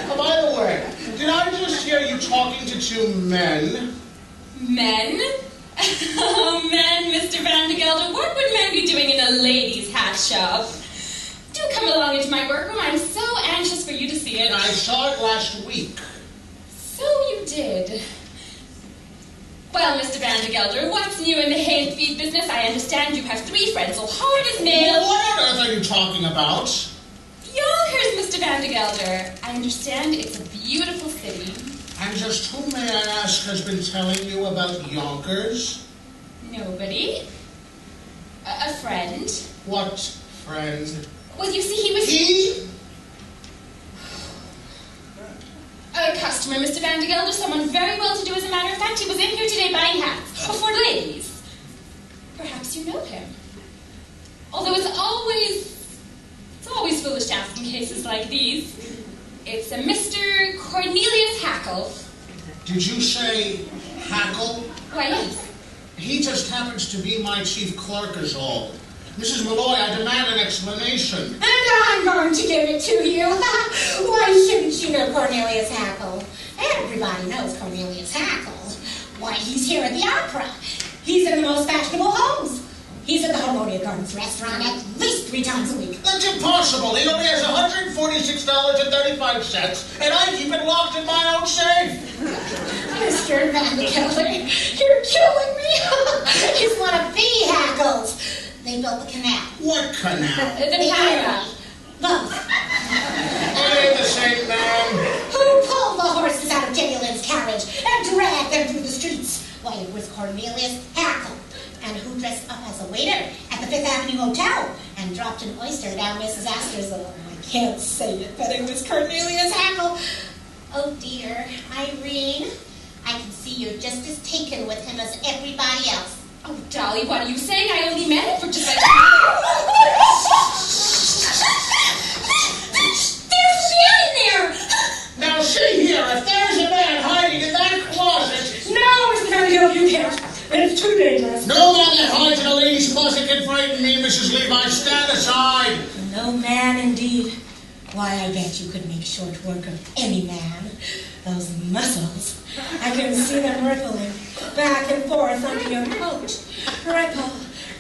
Speaker 6: Oh, by the way, did I just hear you talking to two men?
Speaker 10: Men? Oh, men, Mr. Vandergelder. What would men be doing in a ladies' hat shop? Do come along into my workroom. I'm so anxious for you to see it.
Speaker 6: I saw it last week.
Speaker 10: So you did. Well, Mr. Vandergelder, what's new in the hay and feed business? I understand you have 3 friends so hard as nails.
Speaker 6: What on earth are you talking about?
Speaker 10: Yonkers, Mr. Vandergelder. I understand it's a beautiful city.
Speaker 6: And just who, may I ask, has been telling you about Yonkers?
Speaker 10: Nobody. A friend.
Speaker 6: What friend?
Speaker 10: Well, you see, he was...
Speaker 6: He?
Speaker 10: A customer, Mr. Vandergelder, someone very well to do, as a matter of fact. He was in here today buying hats for ladies. Perhaps you know him. Although it's always foolish to ask in cases like these. It's a Mr. Cornelius Hackle.
Speaker 6: Did you say Hackle?
Speaker 10: Why, yes.
Speaker 6: He just happens to be my chief clerk is all. Mrs. Malloy, I demand an explanation.
Speaker 3: And I'm going to give it to you. Why shouldn't you know Cornelius Hackle? Everybody knows Cornelius Hackle. Why, he's here at the opera. He's in the most fashionable homes. He's at the Harmonia Gardens restaurant at least 3 times a week.
Speaker 6: That's impossible. He only has $146.35, and I keep it locked in my own safe.
Speaker 3: Mr. Vandergelder, you're killing me. He's one of the Hackles. They built the canal.
Speaker 6: What canal?
Speaker 10: The canal.
Speaker 3: Both.
Speaker 6: I ain't the same man.
Speaker 3: Who pulled the horses out of Genuine's carriage and dragged them through the streets? Why, it was Cornelius Hackle. And who dressed up as a waiter at the Fifth Avenue Hotel and dropped an oyster down Mrs. Astor's. Oh, I can't say it, but it was Cornelius Hackle. Oh, dear. Irene, I can see you're just as taken with him as everybody else.
Speaker 10: Oh, Dolly, what are you saying? I only met him for just like...
Speaker 3: There's a man in there!
Speaker 6: Now see here, if there's a man hiding in that closet...
Speaker 3: No, Mr. Vanderbilt, you can't. It's too dangerous.
Speaker 6: No man that hides in a lady's closet can frighten me, Mrs. Levi. Stand aside.
Speaker 3: No man, indeed. Why, I bet you could make short work of any man. Those muscles. I can see them rippling back and forth under your coat. Ripple,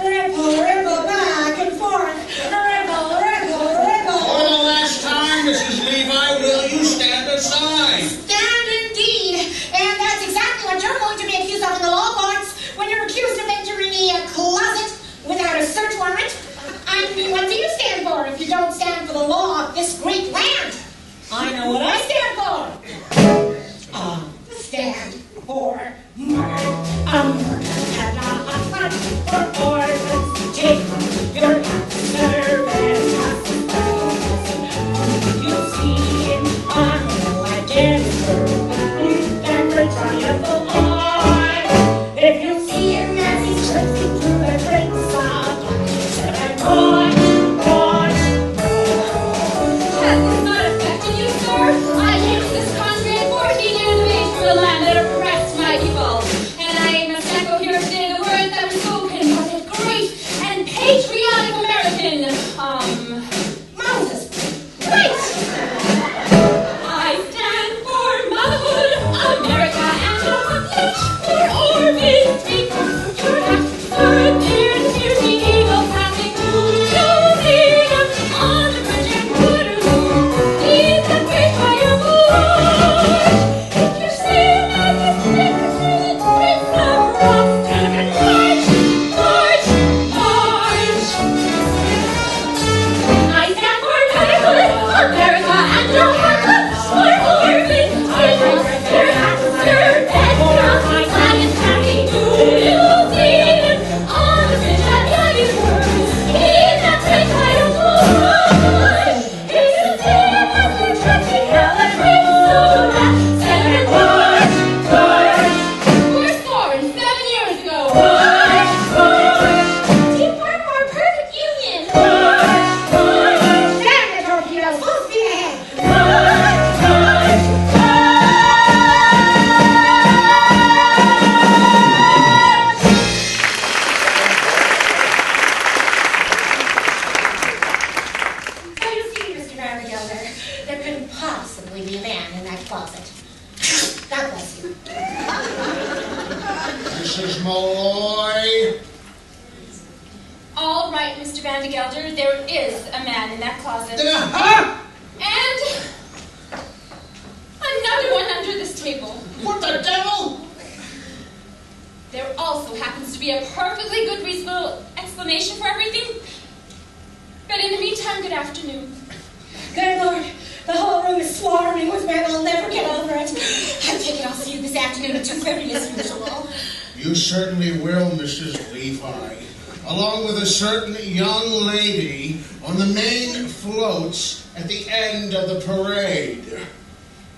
Speaker 3: ripple, ripple, back and forth. Ripple, ripple, ripple.
Speaker 6: For the last time, Mrs. Levi, will you stand aside?
Speaker 3: Stand indeed. And that's exactly what you're going to be accused of in the law courts when you're accused of entering a closet without a search warrant. I mean, what do you stand for if you don't stand for the law of this great land? I know what I stand for. Stand for murder. Murder and a hot for orphans. Take your service. You see him on the legend. And the triumphal line. If you see him as he's traipsing through the great song, and on.
Speaker 10: Has this not affected you, sir? I came to this country at 14 years of age from the land that oppressed my people. And I must echo here today the words that were spoken by the great and patriotic American,
Speaker 3: Moses. Right!
Speaker 10: I stand for motherhood, America, and a republic for orphans, people, your hats are there, here's the eagle passing through New Zealand on the bridge and Waterloo. Is the great fire born? If you see him as a stick through the streets of Boston, and march, march, march. I stand for motherhood, America, and a republic for orphans, people, your hats are there, my flag is passing through New Zealand on the bridge at Waterloo. Is the great fire born? If you see him as a trusty Helen rings so loud, stand and march, march. 407 years ago. March, march. Team for a more perfect union. March, march.
Speaker 3: Stand the torpedoes, full speed ahead.
Speaker 10: March, march,
Speaker 3: So you see, Mr. Vandergelder, there couldn't possibly be a man in that closet. God bless you.
Speaker 6: Mrs. Malloy.
Speaker 10: All right, Mr. Vandergelder, there is a man in that closet.
Speaker 6: Huh?
Speaker 10: And another one under this table.
Speaker 6: What the devil?
Speaker 10: There also happens to be a perfectly good, reasonable explanation for everything. But in the meantime, good afternoon.
Speaker 3: Good Lord, the whole room is swarming with men. I'll never get over it. I take it I'll see you this afternoon at 2:30 as usual.
Speaker 6: You certainly will, Mrs. Levi. Along with a certain young lady on the main floats at the end of the parade.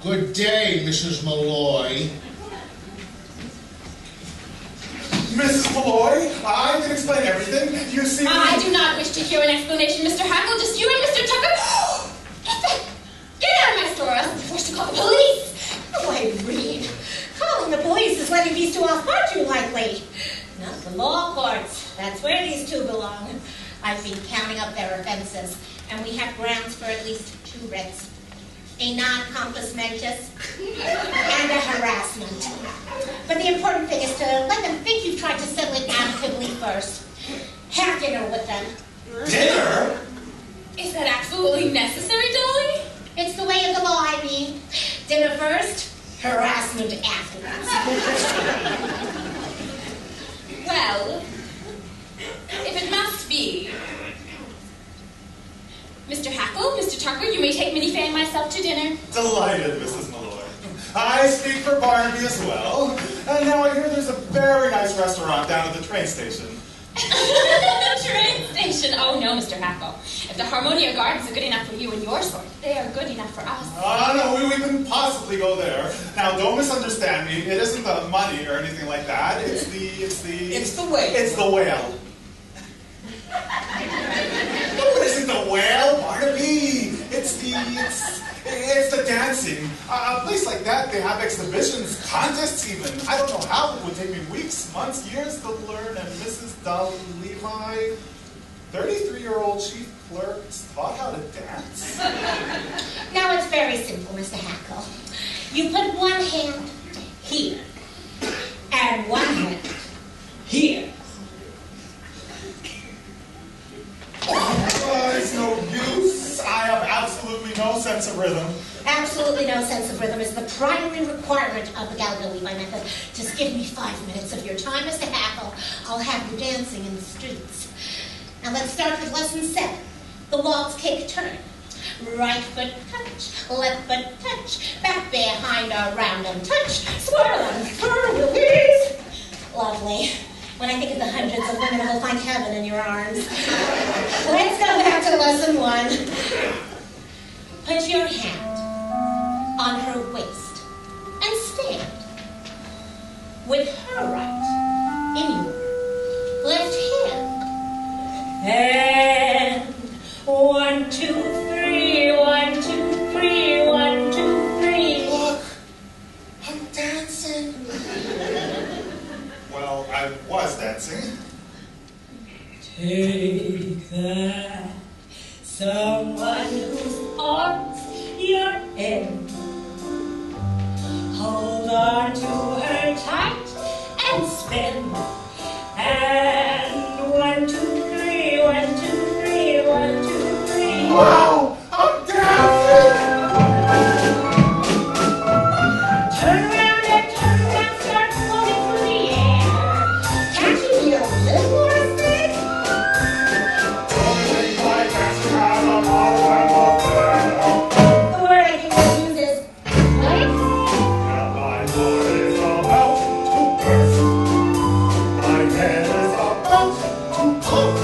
Speaker 6: Good day, Mrs. Malloy.
Speaker 8: Mrs. Malloy, I can explain everything. You see...
Speaker 10: I do not wish to hear an explanation, Mr. Hackle. Just you and Mr. Tucker. Get out of my store, else I'm forced to call the police.
Speaker 3: Why, Reed, calling the police is letting these two off far too lightly. Not the law courts. That's where these two belong. I've been counting up their offenses, and we have grounds for at least 2 writs. A non-compos mentis and a harassment. But the important thing is to let them think you've tried to settle it amicably first. Have dinner with them.
Speaker 8: Dinner?
Speaker 10: Is that absolutely necessary, Dolly?
Speaker 3: It's the way of the law, I mean. Dinner first, harassment afterwards.
Speaker 10: Well, if it must be, Mr. Hackle, Mr. Tucker, you may take Minnie Fay and myself to dinner.
Speaker 8: Delighted, Mrs. Malloy. I speak for Barnaby as well. And now I hear there's a very nice restaurant down at the train station.
Speaker 10: The train station? Oh, no, Mr. Hackle. If the Harmonia Gardens are good enough for you and your sort, they are good enough for us.
Speaker 8: No, we couldn't possibly go there. Now, don't misunderstand me. It isn't the money or anything like that. It's the whale. It's the whale. No, it isn't the whale, Barnaby. It's the dancing. A place like that, they have exhibitions, contests even. I don't know how. It would take me weeks, months, years to learn. And Mrs. Dolly Levi, 33-year-old chief clerk, taught how to dance.
Speaker 3: Now it's very simple, Mr. Hackle. You put one hand here and one hand here.
Speaker 8: It's no use. I have absolutely no sense of rhythm.
Speaker 3: Absolutely no sense of rhythm is the primary requirement of the Galileo Levi method. Just give me 5 minutes of your time, Mr. Hackle. I'll have you dancing in the streets. Now let's start with lesson 7. The waltz cake turn. Right foot touch, left foot touch, back behind around and touch, swirl and twirl, release. Lovely. When I think of the hundreds of women who'll find heaven in your arms. Let's go back to lesson 1. Put your hand on her waist and stand with her right in your left hand. And 1, 2, 3, 1, 2, 3, 1, 2, 3.
Speaker 8: Look, I'm dancing. Well, I was dancing.
Speaker 3: Take that, someone whose arms you're in. Hold on to her tight and spin. And 1, 2, 3, 1, 2, 3, 1, 2, 3.
Speaker 8: Wow, I'm dancing!
Speaker 3: Turn around and start floating through the air. Can't you hear a little more stick? The word I can use is like.
Speaker 8: My heart is about to burst. My head is about to pump.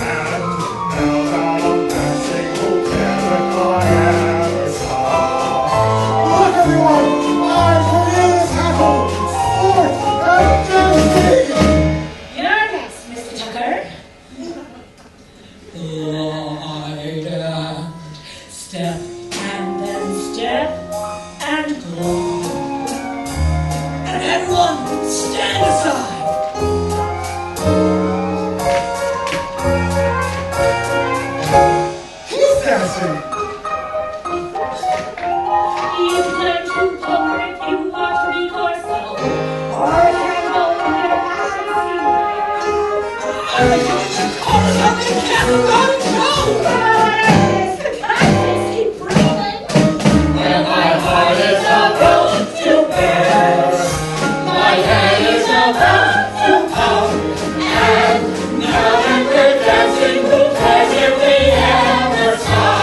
Speaker 8: And now that I'm dancing, who cares if I ever stop? Look, everyone! I'm Cornelius Hackle! Sport and dancing!
Speaker 3: You're next, Mr. Tucker. Light and step and then step and go. And everyone stand aside.
Speaker 8: He's dancing!
Speaker 3: You learn to poker if you want to be corso. Or you can go in your keep breathing.
Speaker 9: Well, my heart is about to burst. My head is about to pump. And now that we're dancing, who cares if we ever stop?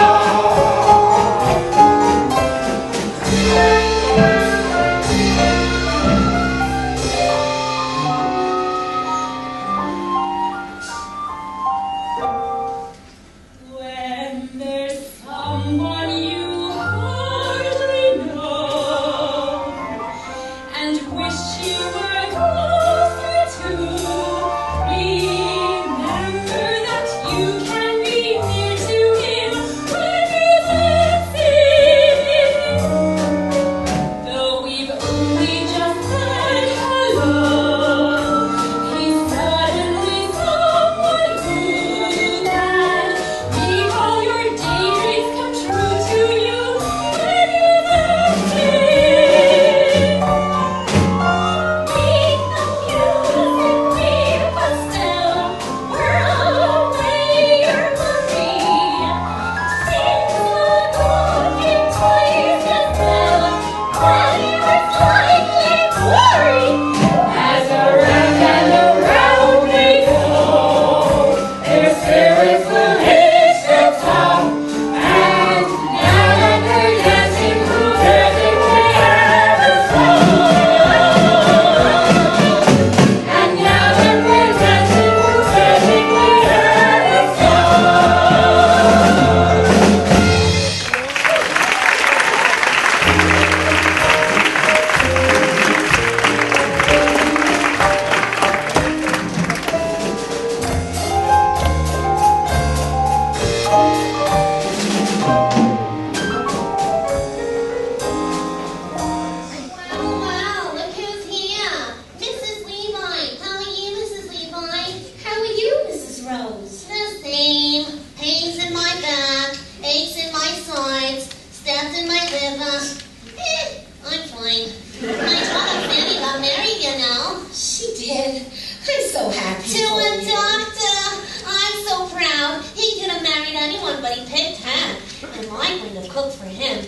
Speaker 3: him.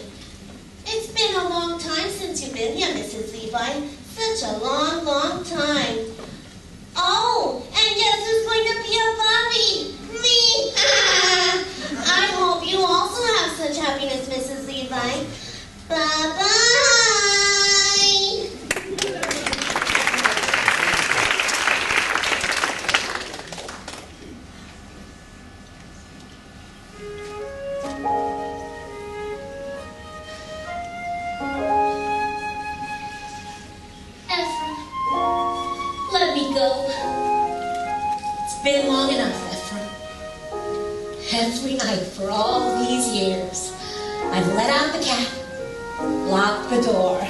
Speaker 3: It's been a long time since you've been here, Mrs. Levi. Such a long, long time. Oh, and guess who's going to be a Bobby? Me! I hope you also have such happiness, Mrs. Levi. Bye-bye!
Speaker 10: Ephraim, let me go.
Speaker 3: It's been long enough, Ephraim. Every night for all these years, I've let out the cat, locked the door,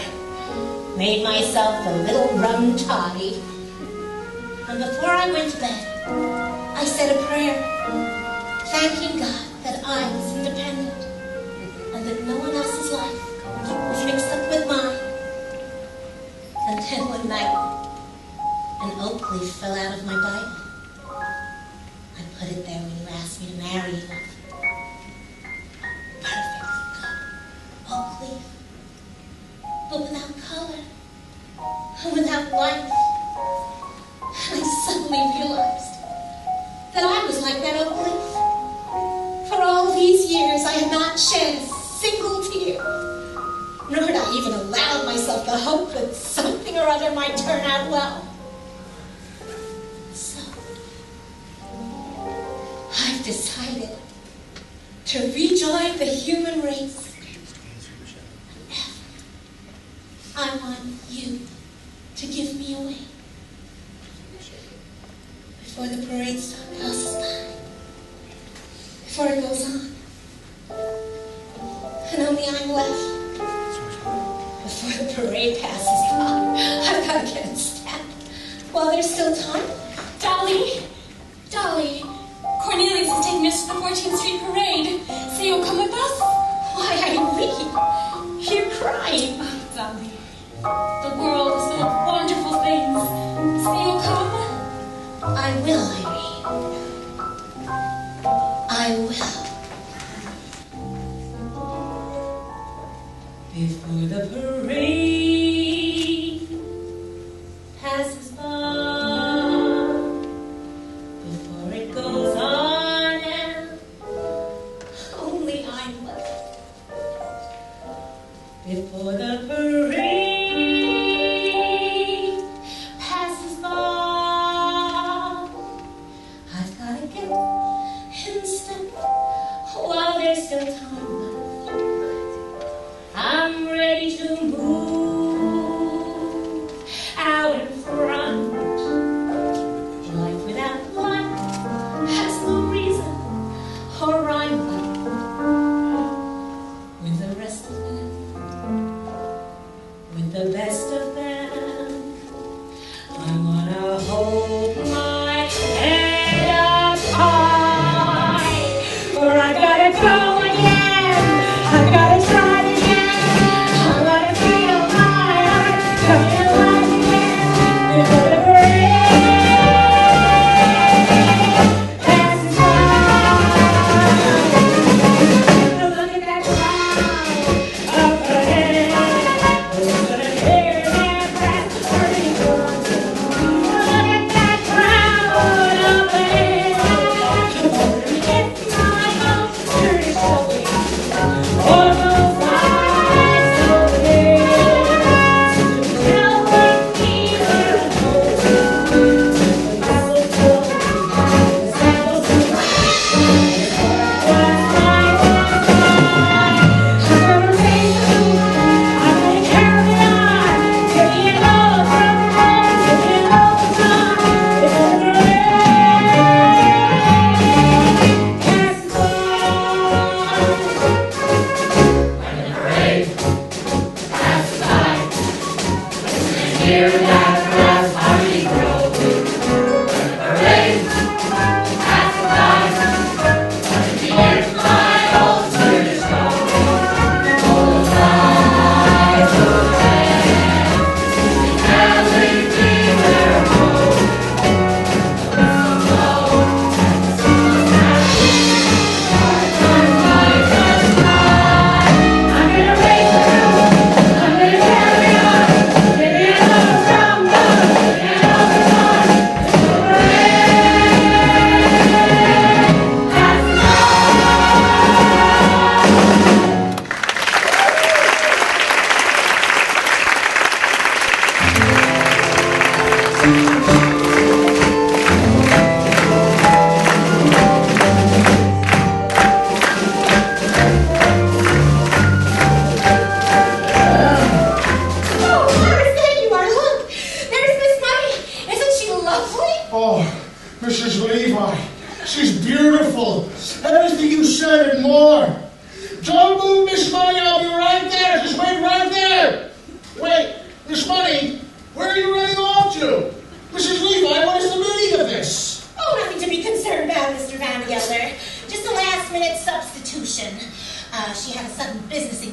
Speaker 3: made myself a little rum toddy, and before I went to bed, I said a prayer, thanking God that I was independent and that no one else's life was mixed up with mine. And then one night, an oak leaf fell out of my Bible. I put it there when you asked me to marry you. Perfectly good oak leaf, but without color and without life. And I suddenly realized that I was like that oak leaf. For all these years, I had not shed a single tear, nor had I even allowed myself the hope that something or other might turn out well. So, I've decided to rejoin the human race. I want you to give me away before the parade stop passes by, before it goes on, and only I'm left. Before the parade passes by, I've got to get in step while there's still time.
Speaker 10: Dolly, Cornelius is taking us to the 14th Street Parade. Say you'll come with us?
Speaker 3: Why, Irene, you're crying.
Speaker 10: Oh, Dolly, the world is full of wonderful things. Say you'll come?
Speaker 3: I will, Irene. I will. Before the parade passes by, before it goes on and only I'm left. Before the parade passes by, I've got to get in step while there's still time left. I'm ready to move out in front. Life without life has no reason or rhyme. With the rest of them, with the best of them, I wanna hold my head up high. For I gotta go again, I gotta try.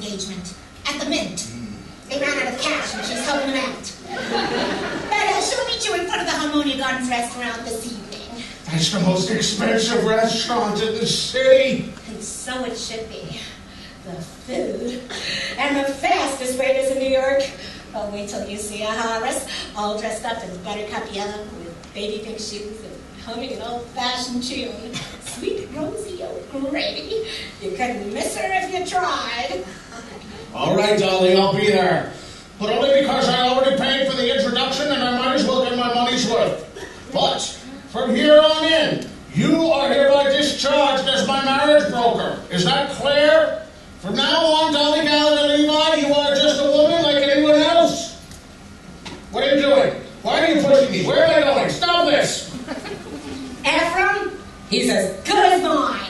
Speaker 3: engagement at the Mint. They ran out of cash and she's helping them out. But she'll meet you in front of the Harmonia Gardens restaurant this evening.
Speaker 6: That's the most expensive restaurant in the city.
Speaker 3: And so it should be. The food. And the fastest waiters in New York. Oh, wait till you see a Horace all dressed up in buttercup yellow with baby pink shoes and humming an old-fashioned tune. Sweet rosy oat gravy. You couldn't miss her if you tried.
Speaker 6: All right, Dolly, I'll be there. But only because I already paid for the introduction and I might as well get my money's worth. But from here on in, you are hereby discharged as my marriage broker. Is that clear? From now on, Dolly Gallagher Levi, you are just a woman like anyone else. What are you doing? Why are you pushing me? Where am I going? Stop this!
Speaker 3: Ephraim, he's as good as mine.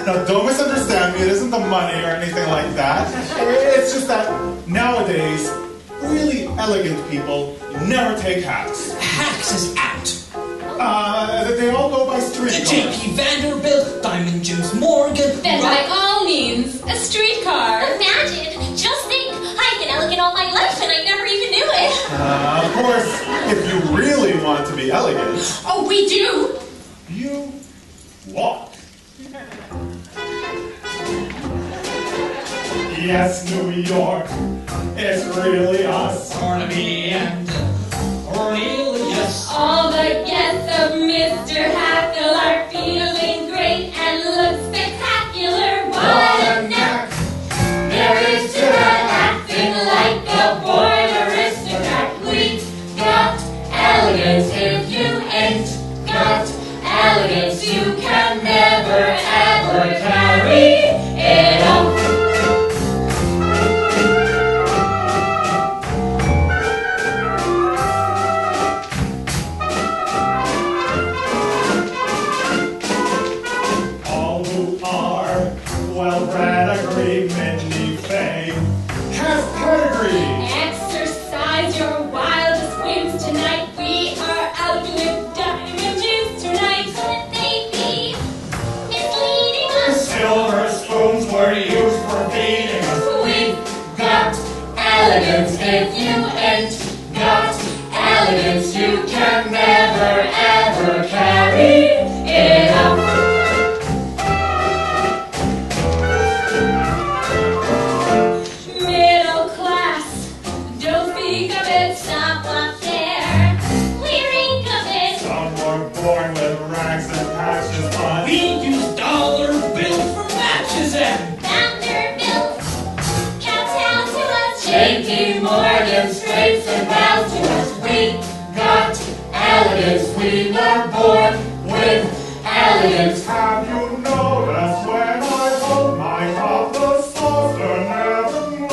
Speaker 8: Now, don't misunderstand me. It isn't the money or anything like that. It's just that nowadays, really elegant people never take hacks.
Speaker 7: Hacks is out.
Speaker 8: They all go by streetcar.
Speaker 7: J.P. Vanderbilt, Diamond James Morgan.
Speaker 10: Then by all means, a streetcar.
Speaker 4: Imagine, just think, I've been elegant all my life and I never even knew it.
Speaker 8: Of course, if you really want to be elegant.
Speaker 10: Oh, we do.
Speaker 8: You walk. Yes, New York, it's really us.
Speaker 7: Barnaby and Cornelius.
Speaker 10: All the guests of Mr. Hackle are feeling great and look spectacular. What a knack
Speaker 9: There is to acting like a born aristocrat. We got elegance. If you ain't got elegance, you can never ever carry it on.
Speaker 8: All who are well-bred agree Minnie Faye has pedigree.
Speaker 10: Exercise your wildest whims tonight. We are out with diamond juice tonight.
Speaker 4: Could they be misleading us?
Speaker 8: Silver spoons were used for feeding us.
Speaker 9: We've got elegance. If you ain't got elegance, you can never ever carry it up.
Speaker 10: Middle class, don't speak of it.
Speaker 4: Stop up there. We reek of it.
Speaker 8: Some were born with rags and patches on.
Speaker 7: We use dollar bills for matches and
Speaker 4: Vanderbilt, kowtow to us.
Speaker 9: J.P. Morgan straights and bows to us. We got elegance. We were born with elegance.
Speaker 8: Have you noticed when I hold my cup, the saucer never moves?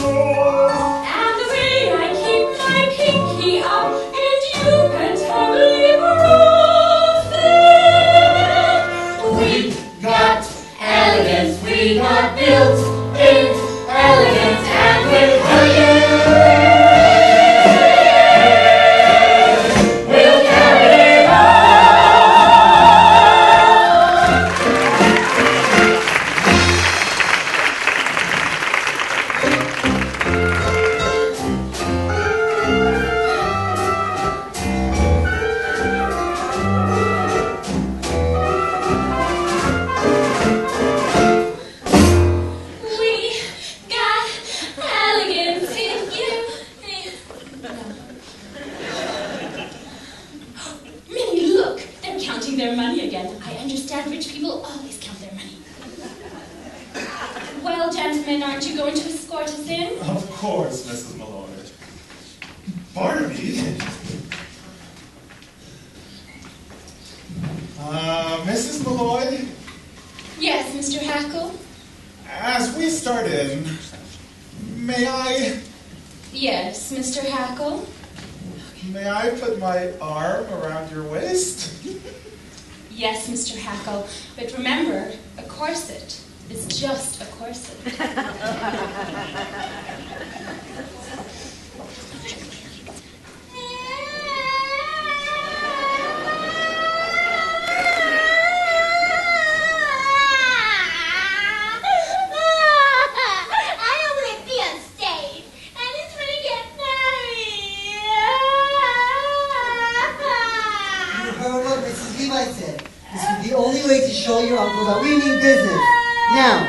Speaker 10: And the way I keep my pinky up, and you can totally prove it.
Speaker 9: We got elegance. We got built in elegance and with
Speaker 8: course, Mrs. Malloy. Barnaby? Mrs. Malloy?
Speaker 10: Yes, Mr. Hackle?
Speaker 8: As we start in, may I
Speaker 10: Yes, Mr. Hackle?
Speaker 8: put my arm around your waist?
Speaker 10: Yes, Mr. Hackle. But remember, a corset is just a corset.
Speaker 5: The only way to show your uncle that we mean business. Now,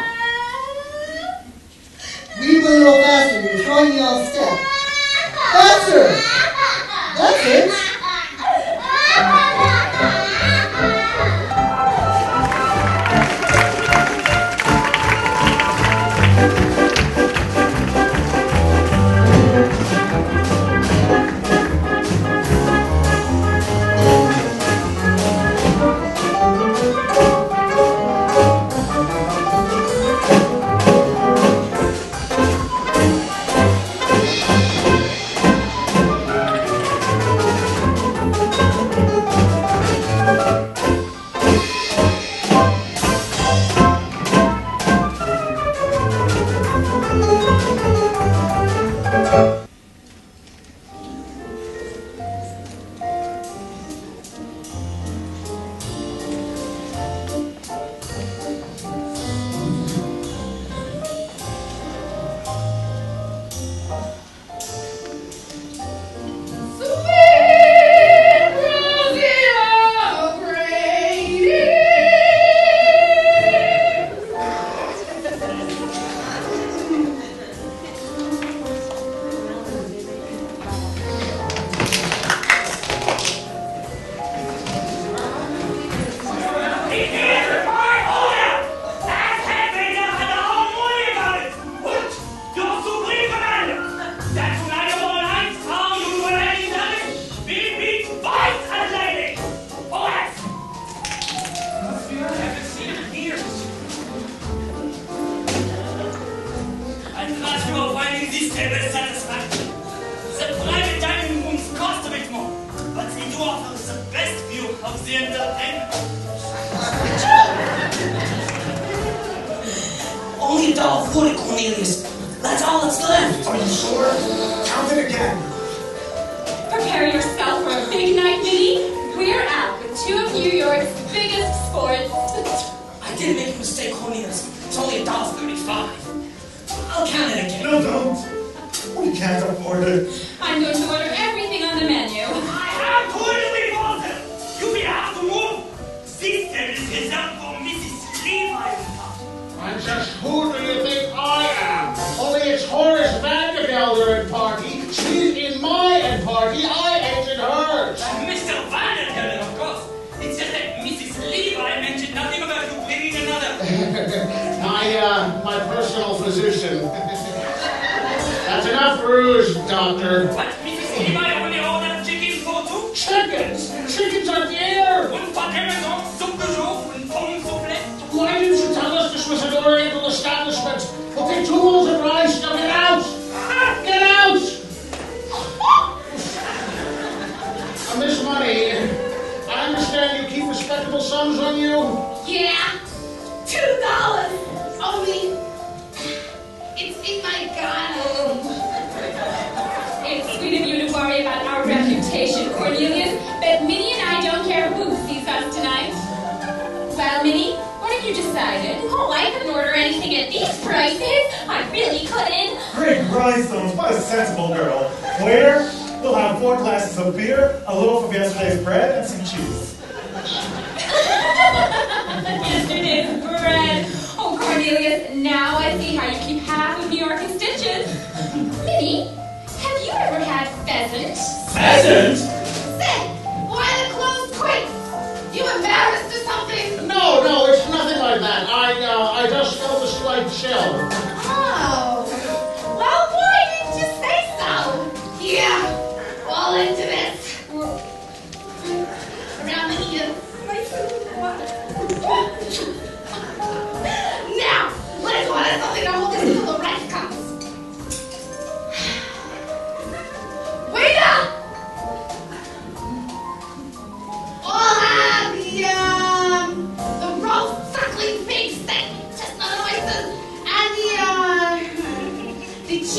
Speaker 5: weave a little faster. You're throwing me off step. Faster! That's it.
Speaker 7: Only a dollar for it, Cornelius. That's all that's left.
Speaker 8: Are you sure? Count it again.
Speaker 10: Prepare yourself for a big night, Minnie. We're out with two of New York's biggest sports.
Speaker 7: I didn't make a mistake, Cornelius. It's only $1.35. I'll count it again.
Speaker 8: No, don't. We can't afford it.
Speaker 10: I'm going to order everything on the menu.
Speaker 1: I have told you before, sir. You will have to move. This table is reserved for Mrs. Levi.
Speaker 6: And just who do you think I am? Only it's Horace Vandergelder and party. She's in my and party. I ain't in hers.
Speaker 1: Mr. Vandergelder, of course. It's just that Mrs. Levi mentioned nothing about you bringing another.
Speaker 6: My personal physician. That's enough rouge, doctor.
Speaker 1: What? Mrs. Levi only ordered chicken for two?
Speaker 6: Chickens! Chickens are dear!
Speaker 1: Une pâté maison, soupe de jour, une pomme soufflée.
Speaker 6: Why didn't you tell us this was an Oriental establishment? We'll take 2 bowls of rice. Now get out! Get out! And this money, I understand you keep respectable sums on you?
Speaker 2: Yeah, $2. Only it's in my gun.
Speaker 10: It's sweet of you to worry about our reputation, Cornelius, but Minnie and I don't care who sees us tonight. Well, Minnie, what have you decided?
Speaker 2: Oh, I couldn't order anything at these prices. I really couldn't.
Speaker 8: Great rhinestones, what a sensible girl. Waiter, we'll have 4 glasses of beer, a loaf of yesterday's bread, and some cheese.
Speaker 10: Yesterday's bread. Oh, Cornelius, now I see how you keep half of New York in stitches. Minnie, have you ever had pheasant?
Speaker 1: Pheasant?
Speaker 2: Say, why the clothes quick? You embarrassed or something?
Speaker 6: No, it's nothing like that. I just felt a slight chill.
Speaker 2: Oh. Well, why didn't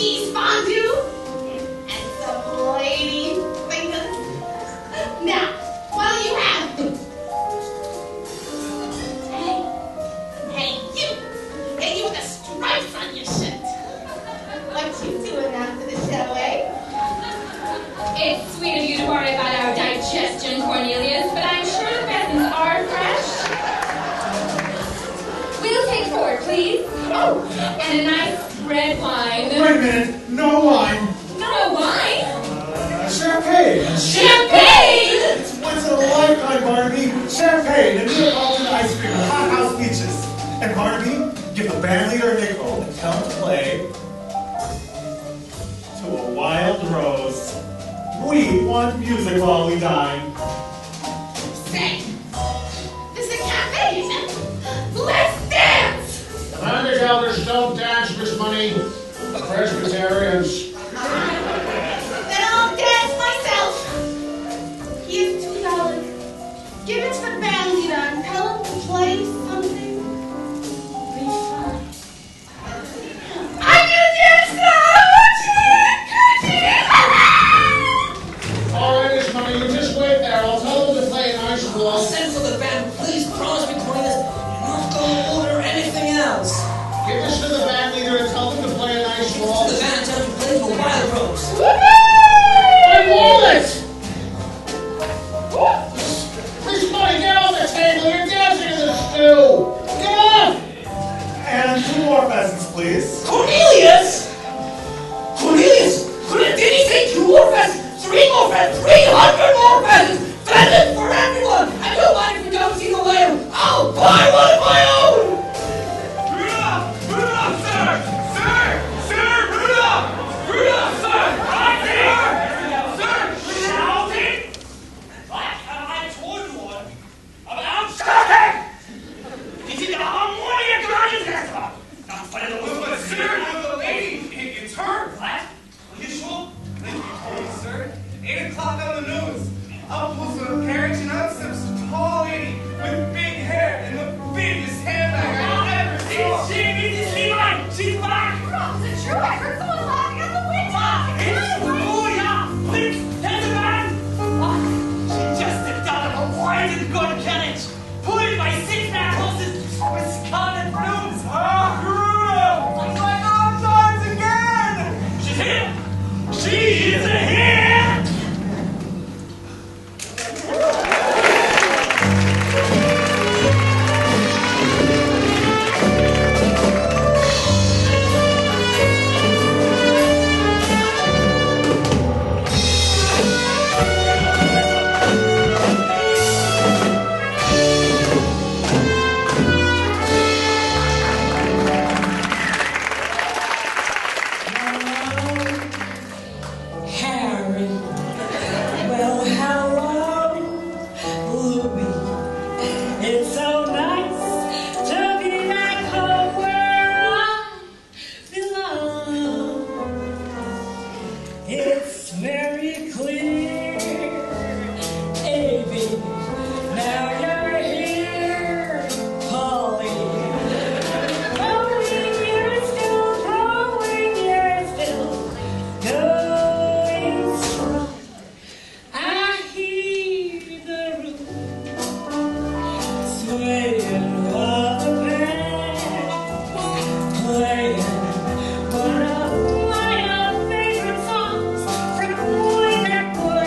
Speaker 3: cheese fondue and some lady fingers. Now, what'll you have? Hey, you! Hey, you with the stripes on your shirt. What you doing after the show, eh?
Speaker 10: It's sweet of you to worry about our digestion, Cornelius, but I'm sure the pheasants are fresh. We'll take 4, please. Oh, and a nice red wine.
Speaker 8: Wait a minute, no wine.
Speaker 10: No wine?
Speaker 8: Champagne.
Speaker 10: Champagne!
Speaker 8: It's once in a lifetime, Barnaby. Champagne and Neapolitan ice cream and hot house peaches. And Barnaby, give the band leader a nickel and tell him to play To a Wild Rose. We want music while we dine.
Speaker 3: Say, this is a cafe, isn't it? Let's dance!
Speaker 6: The Irish elders don't dance, Miss Money. The Presbyterians.
Speaker 3: Then I'll dance myself. Here's $2. Give it to the band leader and tell him to play something refined. I can dance now!
Speaker 6: All right, Miss Money, you just wait there. I'll tell them to play a nice
Speaker 7: I'll
Speaker 6: waltz.
Speaker 7: send for the band. Please promise me, Cornelius, you're not going to order anything else.
Speaker 6: Give this to the band leader and tell them to play a nice
Speaker 7: The
Speaker 6: waltz.
Speaker 7: band tells you to play To a Wild Rose.
Speaker 6: My wallet! Miss Money, get off the table. You're dancing in the stew. Get off!
Speaker 8: And 2 more pheasants, please.
Speaker 7: Cornelius! Cornelius! Did he say 2 more pheasants? 3 more pheasants! 300 more pheasants! Pheasants for everyone! I don't mind if you don't see the lamb! I'll buy one of my own!
Speaker 9: Rudolph! Rudolph, sir! Sir! Sir! Rudolph! Rudolph, sir! I'm here! Sir! Help me! What have I told you about something? Did you know how morning you're going to get up? Not one of the women, sir! The lady! It's her! What? Are you sure? Sir, 8 o'clock on the news. Up was a carriage and up steps a tall lady with big hair and the biggest handbag I've ever seen. She's Levi! She's back!
Speaker 2: Is it true? I heard someone laughing out the window.
Speaker 9: It's Julia! Please, there's a man! What? She just stepped out of a wide and good carriage, pulled by 6 horses with scarlet plumes. Ah, like old times again! She's here! She is here!
Speaker 10: One of my favorite songs from way back when.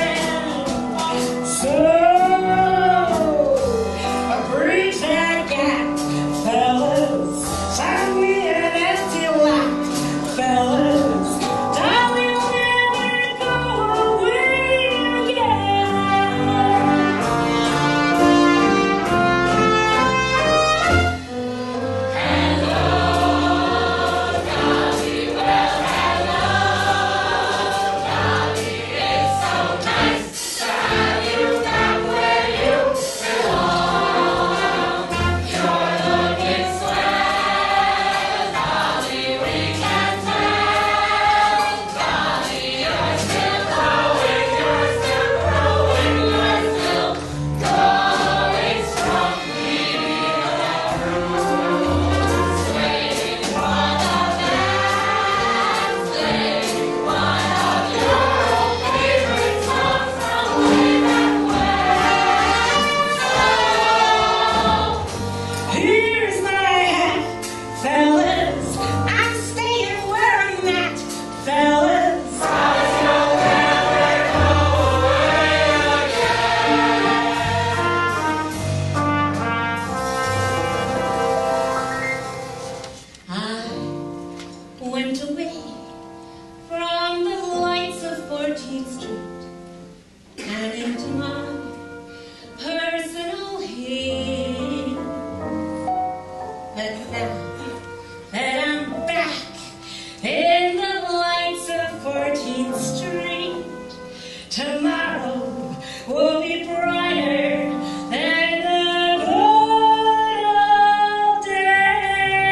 Speaker 11: Main Street. Tomorrow will be brighter than the good old days.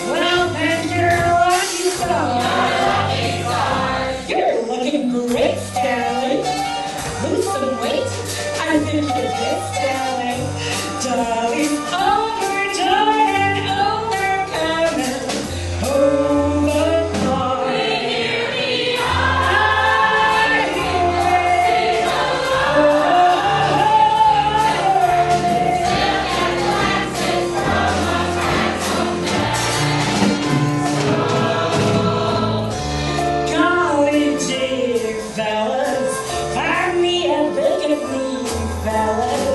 Speaker 11: Well, then, girl, what you saw? You're looking great, Dolly. Lose some weight. I think you're this, Dolly. Dolly's overjoyed and overcoming. Overcome. We hear the golly gee, fellas, find me a vacant room, fellas.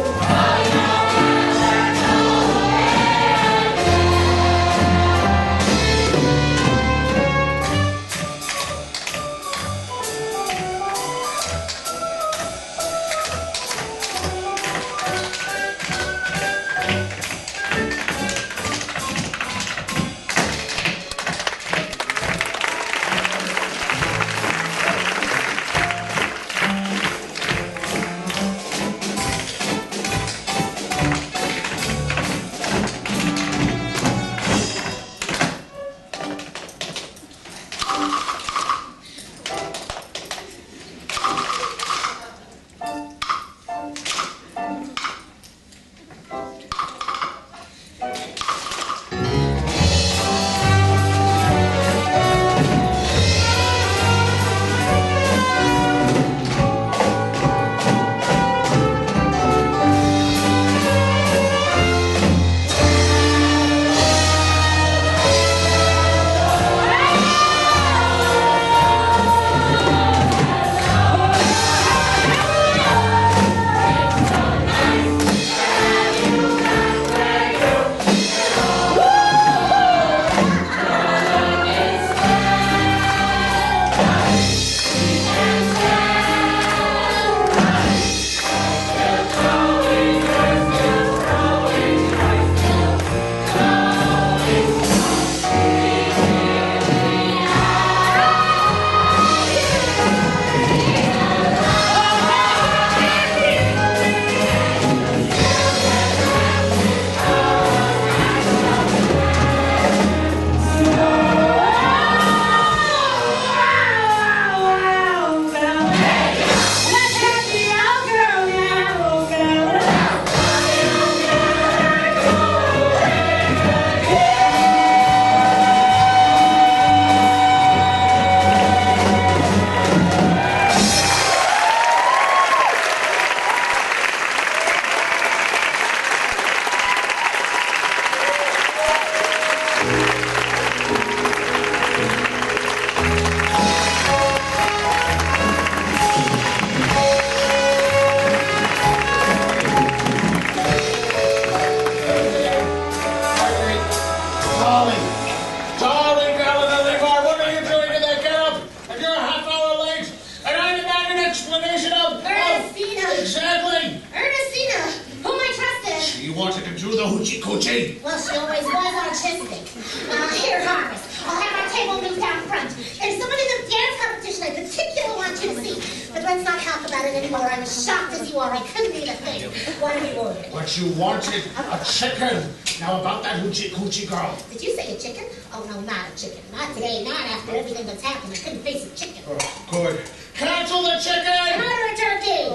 Speaker 6: Darling Eleanor Levar, what are you doing in that get-up? And you're a half hour late. And I demand an explanation of...
Speaker 3: Ernestina!
Speaker 6: Exactly.
Speaker 3: Ernestina! Whom I trusted!
Speaker 6: You wanted to do the hoochie-coochie.
Speaker 3: Well, she always was artistic. Here, Harvey. I'll have our table moved out front. There's someone in the dance competition I particularly want you to see. But let's not talk about it anymore. I'm as shocked as you are. I couldn't eat a thing. What have you ordered?
Speaker 6: But you wanted a chicken. Now about that hoochie-coochie girl.
Speaker 3: Did you say a chicken? Oh, no, not a chicken. Not today. Not after everything that's happened. I couldn't face a chicken.
Speaker 6: Oh, good. Cancel the chicken!
Speaker 3: And order a turkey!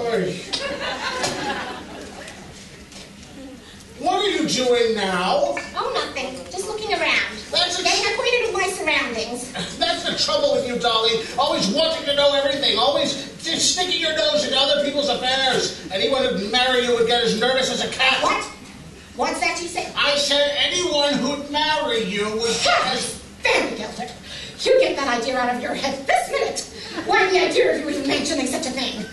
Speaker 6: What are you doing now?
Speaker 3: Oh, nothing. Just looking around.
Speaker 6: That's
Speaker 3: Getting acquainted with my surroundings.
Speaker 6: That's the trouble with you, Dolly. Always wanting to know everything. Always just sticking your nose into other people's affairs. Anyone who'd marry you would get as nervous as a cat.
Speaker 3: What? What's that you said?
Speaker 6: I said anyone who'd marry you would get as...
Speaker 3: Very Gilbert. You get that idea out of your head this minute. Why the idea of you even mentioning such a thing?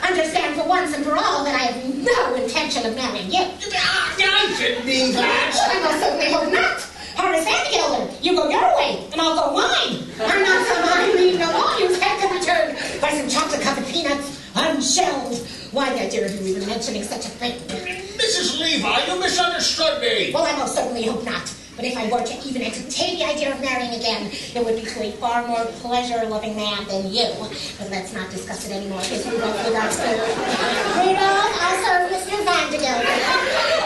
Speaker 3: Understand for once and for all that I have no intention of marrying you.
Speaker 6: I didn't mean that.
Speaker 3: I most certainly hope not. Harvey and Gilbert, you go your way, and I'll go mine. peanuts unshelled. Why the idea of you even mentioning such a thing?
Speaker 6: Mrs. Levi, you misunderstood me.
Speaker 3: Well, I most certainly hope not. But if I were to even entertain the idea of marrying again, it would be to a far more pleasure-loving man than you. But let's not discuss it anymore, because we both look upstairs. Rudolph, also Mr. Vandergelder.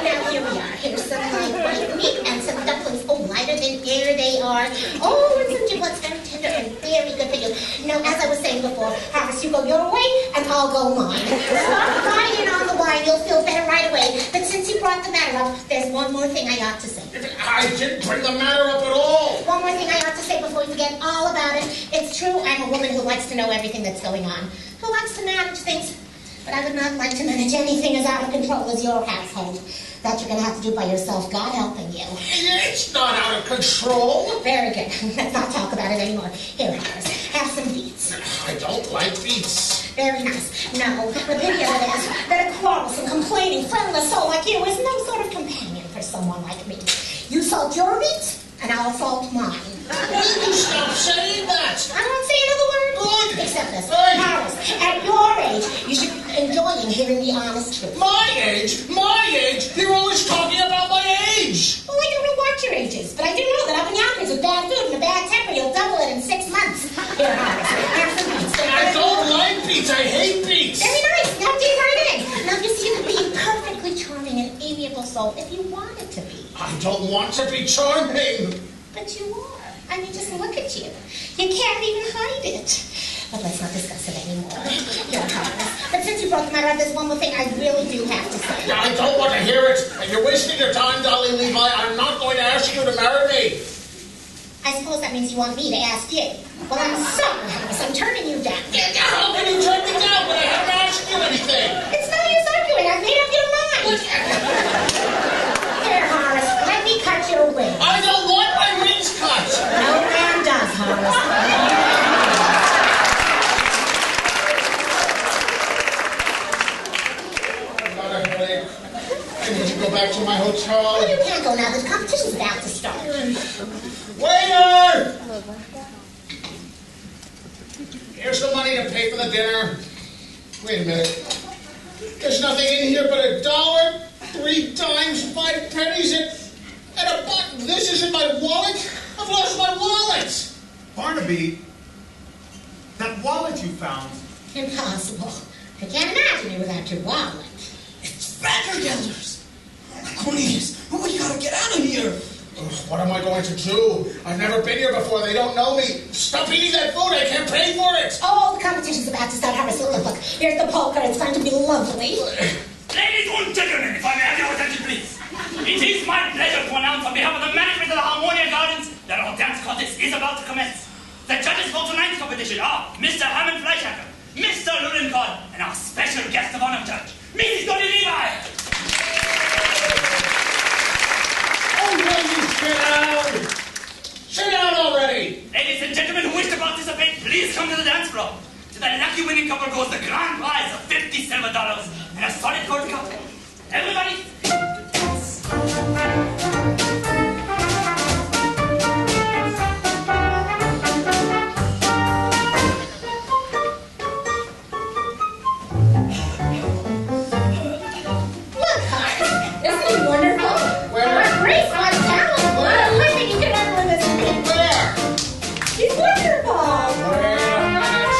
Speaker 3: Now, here we are. Here's some light white meat and some dumplings. Oh, lighter than air they are. Oh, and some giblets, very tender and very good for you. Now, as I was saying before, Harvey, you go your way, and I'll go mine. Start riding on the wine, you'll feel better right away. But since you brought the matter up, there's one more thing I ought to say.
Speaker 6: I didn't bring the matter up at all.
Speaker 3: One more thing I ought to say before you forget all about it. It's true, I'm a woman who likes to know everything that's going on, who likes to manage things, but I would not like to manage anything as out of control as your household. That you're going to have to do by yourself, God helping you.
Speaker 6: It's not out of control.
Speaker 3: Very good. Let's not talk about it anymore. Here, Harris, have some beets.
Speaker 6: I don't like beets.
Speaker 3: Very nice. No, the pity of it is that a quarrelsome, complaining, friendless soul like you is no sort of companion for someone like me. You salt your meat, and I'll salt mine.
Speaker 6: Will you stop saying that?
Speaker 3: I won't say another word.
Speaker 6: Good.
Speaker 3: Except this.
Speaker 6: Good.
Speaker 3: Harris, at your age, you should be enjoying hearing the honest truth.
Speaker 6: My age? My age? You're always talking about my age.
Speaker 3: Well, I don't know what your age is, but I do know that up in Yonkers with bad food and a bad temper, you'll double it in 6 months. Here, Harris, have some beets.
Speaker 6: I don't like beets. I hate beets.
Speaker 3: Very nice. Now dig right in. Now you see, you could be a perfectly charming and amiable soul if you wanted to be.
Speaker 6: I don't want to be charming.
Speaker 3: But you are. I mean, just look at you. You can't even hide it. But let's not discuss it anymore. Here, Harris. But since you brought the matter up, there's one more thing I really do have to say.
Speaker 6: I don't want to hear it. You're wasting your time, Dolly Levi. I'm not going to ask you to marry me.
Speaker 3: I suppose that means you want me to ask you. Well, I'm sorry, Harris. I'm turning you down.
Speaker 6: How can you turn me down when I haven't asked you anything?
Speaker 3: It's no use arguing. I've made up your mind. Here, Harris. Let me cut your wig.
Speaker 6: I don't want my wings cut.
Speaker 3: No man does, Harris.
Speaker 6: I need to go back to my hotel.
Speaker 3: Well, you can't go now. The competition's about to start.
Speaker 6: Waiter! Here's the money to pay for the dinner. Wait a minute. There's nothing in here but $1, 3 dimes, 5 pennies, and a button. This isn't my wallet. I've lost my wallet.
Speaker 8: Barnaby, that wallet you found.
Speaker 3: Impossible. I can't imagine you without your wallet.
Speaker 7: Vandergelders! Cornelius, we gotta get out of here!
Speaker 6: What am I going to do? I've never been here before. They don't know me. Stop eating that food. I can't pay for it.
Speaker 3: Oh, the competition's about to start. Harris, look. Here's the polka. It's going to be lovely.
Speaker 1: Ladies and gentlemen, if I may have your attention, please. It is my pleasure to announce on behalf of the management of the Harmonia Gardens that our dance contest is about to commence. The judges for tonight's competition are Mr. Hammond Fleischhacker, Mr. Ludenkord, and our special guest of honor judge, Mrs. Dolly Levi.
Speaker 6: Oh, will you sit down? Sit down already.
Speaker 1: Ladies and gentlemen who wish to participate, please come to the dance floor. To the lucky winning couple goes the grand prize of $50 silver and a solid gold cup. Everybody,
Speaker 3: Look, Harris. Isn't he wonderful?
Speaker 6: Where?
Speaker 3: What a grace, what talent. What a living you could ever live as a man.
Speaker 6: Where?
Speaker 3: He's wonderful.
Speaker 6: Wait a minute.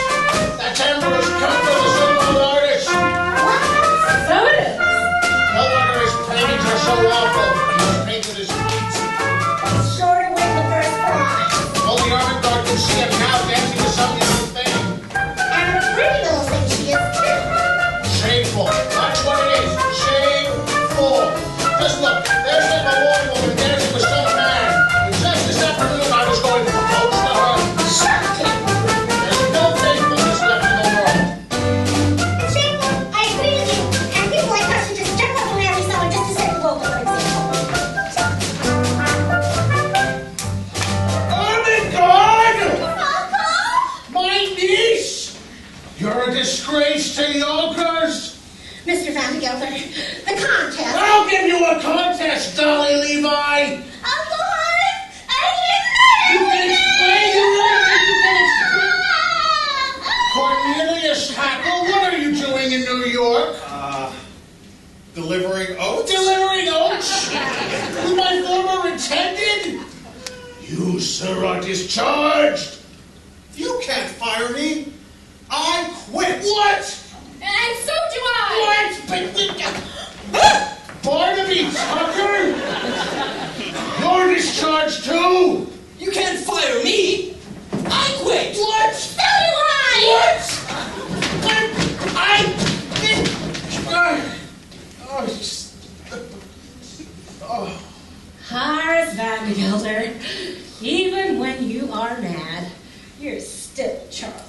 Speaker 6: That tambourine cut for the so-called artist.
Speaker 3: What? So it is.
Speaker 6: No wonder his paintings are so awful. He's painted his feet.
Speaker 3: Sure to win the first prize.
Speaker 6: Only Armengard can see him now dancing to some new thing.
Speaker 3: And a pretty little thing she is, too.
Speaker 6: Shameful. That's what it is. Shameful. Just look. There's that Malloy woman dancing with some man. And just this afternoon I was going to propose to her.
Speaker 3: Shocking.
Speaker 6: There's no faithfulness left in the world.
Speaker 3: Shameful. I agree with you. And people like us should just jump up and marry someone just to set the world, for example.
Speaker 6: Armengard! My niece! You're a disgrace to Yonkers!
Speaker 3: Mr. Vandergelder, the contest.
Speaker 6: I'll give you a contest, Dolly Levi!
Speaker 3: Uncle Harris, I
Speaker 6: You
Speaker 3: can
Speaker 6: can explain, you really think you can explain? Cornelius Hackle, sir are discharged.
Speaker 8: You can't fire me. I quit.
Speaker 6: What?
Speaker 2: And so do I!
Speaker 6: What? Barnaby Tucker? You're discharged too?
Speaker 7: You can't fire me. I quit.
Speaker 6: What?
Speaker 2: So do I!
Speaker 3: Horace Vandergelder, even when you are mad, you're still charming.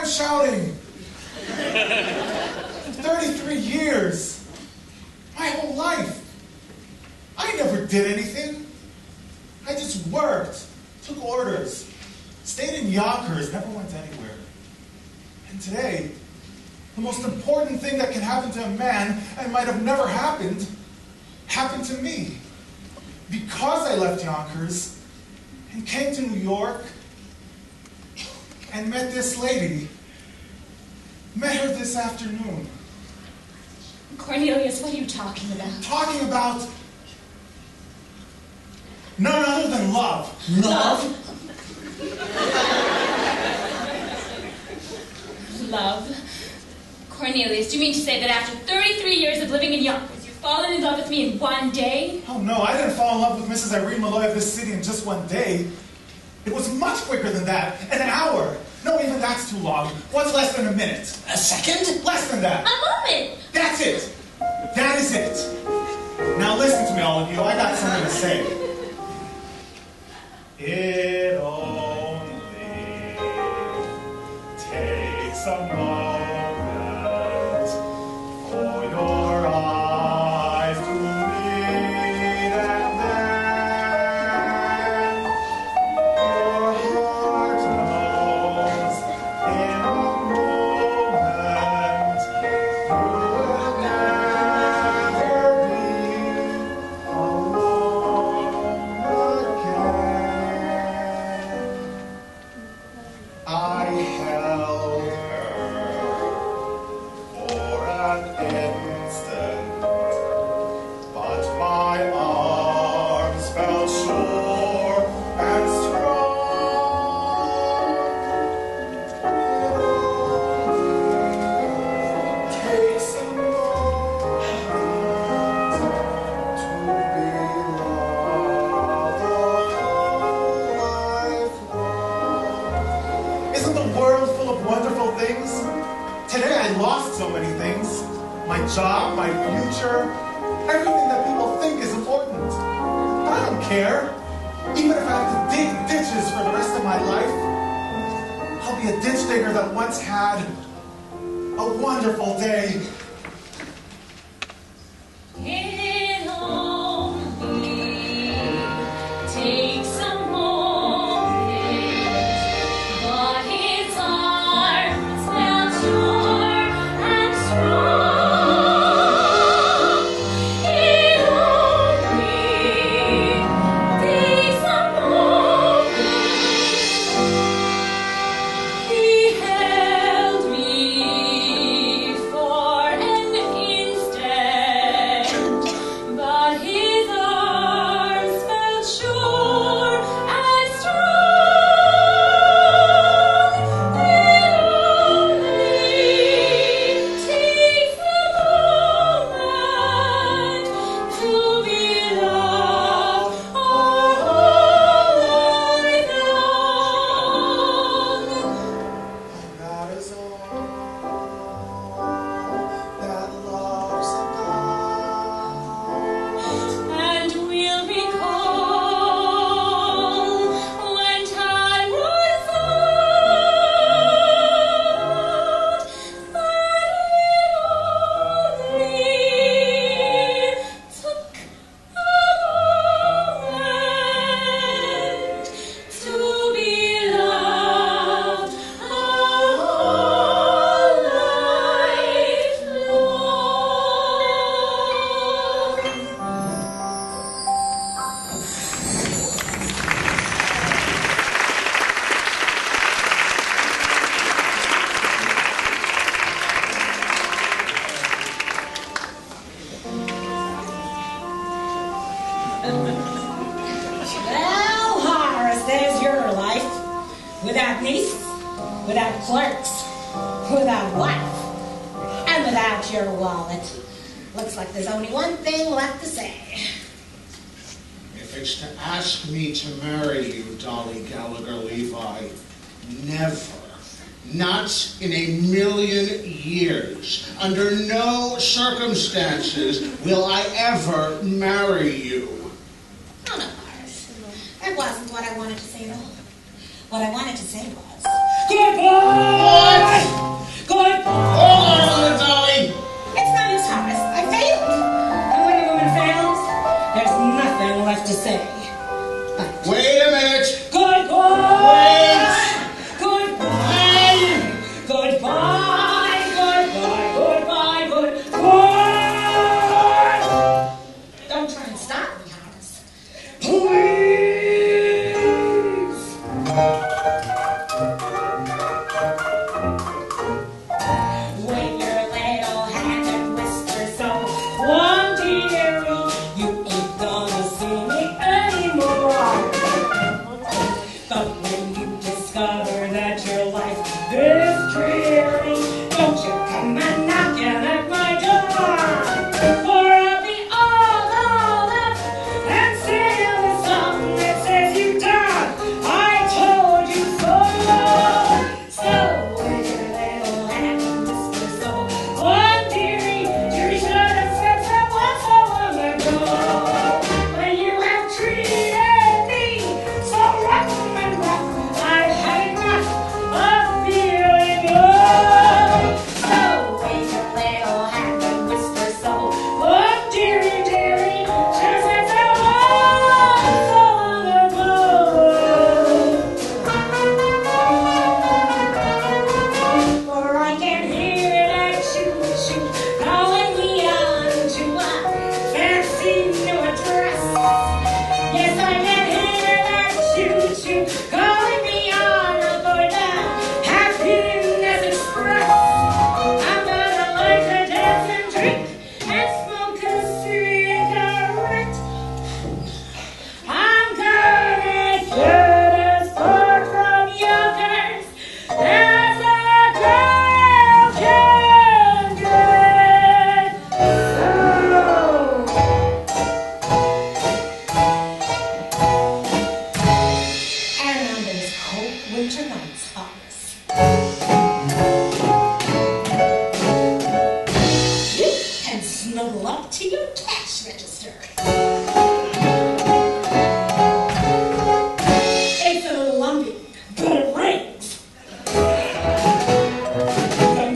Speaker 8: Shouting. 33 years. My whole life. I never did anything. I just worked, took orders, stayed in Yonkers, never went anywhere. And today, the most important thing that can happen to a man, and might have never happened, happened to me. Because I left Yonkers and came to New York and met this lady. Met her this afternoon.
Speaker 3: Cornelius, what are you talking about?
Speaker 8: Talking about none other than love.
Speaker 7: Love?
Speaker 10: Love? Cornelius, do you mean to say that after 33 years of living in Yonkers, you've fallen in love with me in one day?
Speaker 8: Oh no, I didn't fall in love with Mrs. Irene Malloy of this city in just one day. It was much quicker than that. An hour. No, even that's too long. What's less than a minute?
Speaker 7: A second?
Speaker 8: Less than that.
Speaker 10: A moment!
Speaker 8: That's it. That is it. Now listen to me, all of you. I got something to say. It only takes a moment for your eyes to meet, and then your heart knows in a moment you will never be alone again. I held her for an instant, but my arms felt sure and strong. It takes a moment to be loved a whole life long. Isn't the world full of wonderful things? Today I lost so many things. My job, my future, everything that people think is important. But I don't care. Even if I have to dig ditches for the rest of my life, I'll be a ditch digger that once had a wonderful day.
Speaker 10: It only takes a moment, but his arms felt sure and strong. It only takes a moment. He held me for an
Speaker 8: is all that love's about.
Speaker 11: And we'll recall when time would fold that it only took a moment to be loved a whole life Well, Horace, there's your life. Without niece, without clerks, without wife, and without your wallet. Looks like there's only one thing left to say.
Speaker 6: If it's to ask me to marry you, Dolly Gallagher Levi, never, not in a million years, under no circumstances will I ever marry you.
Speaker 3: Oh, no, Horace. That wasn't what I wanted to say at all. What I wanted to say was...
Speaker 11: Goodbye! Goodbye!
Speaker 6: Hold on, Dolly!
Speaker 3: It's no use, Horace. I failed.
Speaker 11: And when a woman fails, there's nothing left to say.
Speaker 6: Wait a minute!
Speaker 11: Goodbye! Goodbye! Goodbye! Goodbye! Goodbye! Goodbye!
Speaker 3: Don't try and stop me, Horace.
Speaker 11: Please! Wave your little hand and whisper so. One dearie, you ain't gonna see me anymore. But when you discover that your life is dreary, don't you come and knocking at my door. For I'll be all up and sing the song that says you died. I told you so. So with your little hand and whisper so. One dearie, dearie should have said that once so long ago. When you have treated me so rough and rough, I've had enough of feeling love. So wave your little hand and whisper so. One dearie, dearie, should have said that once so long ago. For I can hear that choo-choo calling me on to a fancy new address. Yes, I can hear that choo-choo calling me on aboard the Happiness Express. I'm gonna like to dance and drink and smoke a cigarette. I'm gonna get as far from Yonkers as a girl can get. And on those cold winter nights, Horace, you can snuggle up to your cash register. It's a little lumpy, but it rings.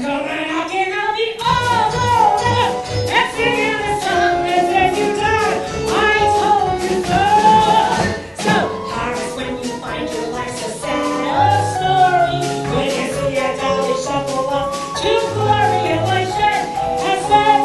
Speaker 11: Come and knocking, I'll be all rolled up and singing the song that says you died. I told you so. So, Horace, when you find your life's a sad story, when you see a dolly shuffle off to glory and bloodshed, and says that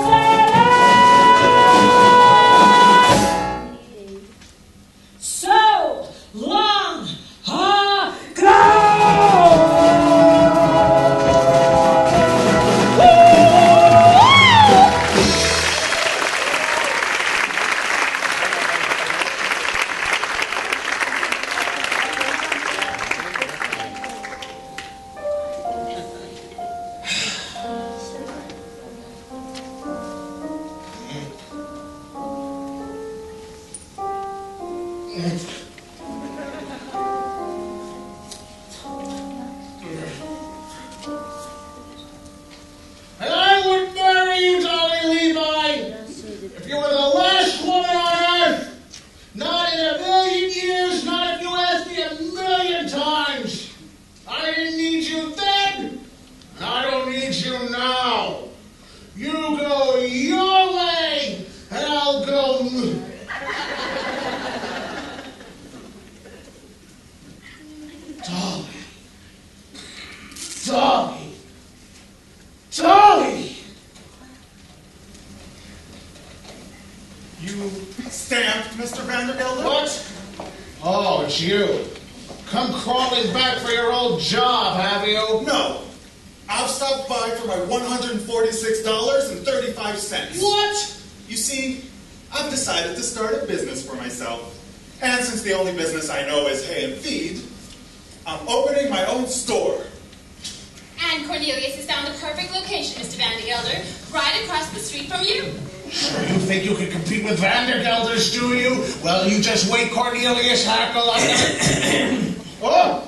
Speaker 8: Mr. Vandergelder?
Speaker 6: What? Oh, it's you. Come crawling back for your old job, have you?
Speaker 8: No. I've stopped by for my $146.35.
Speaker 6: What?
Speaker 8: You see, I've decided to start a business for myself. And since the only business I know is hay and feed, I'm opening my own store.
Speaker 10: And Cornelius has found the perfect location, Mr. Vandergelder, right across the street from you.
Speaker 6: So you think you can compete with Vandergelders, do you? Well, you just wait, Cornelius Hackle. Oh!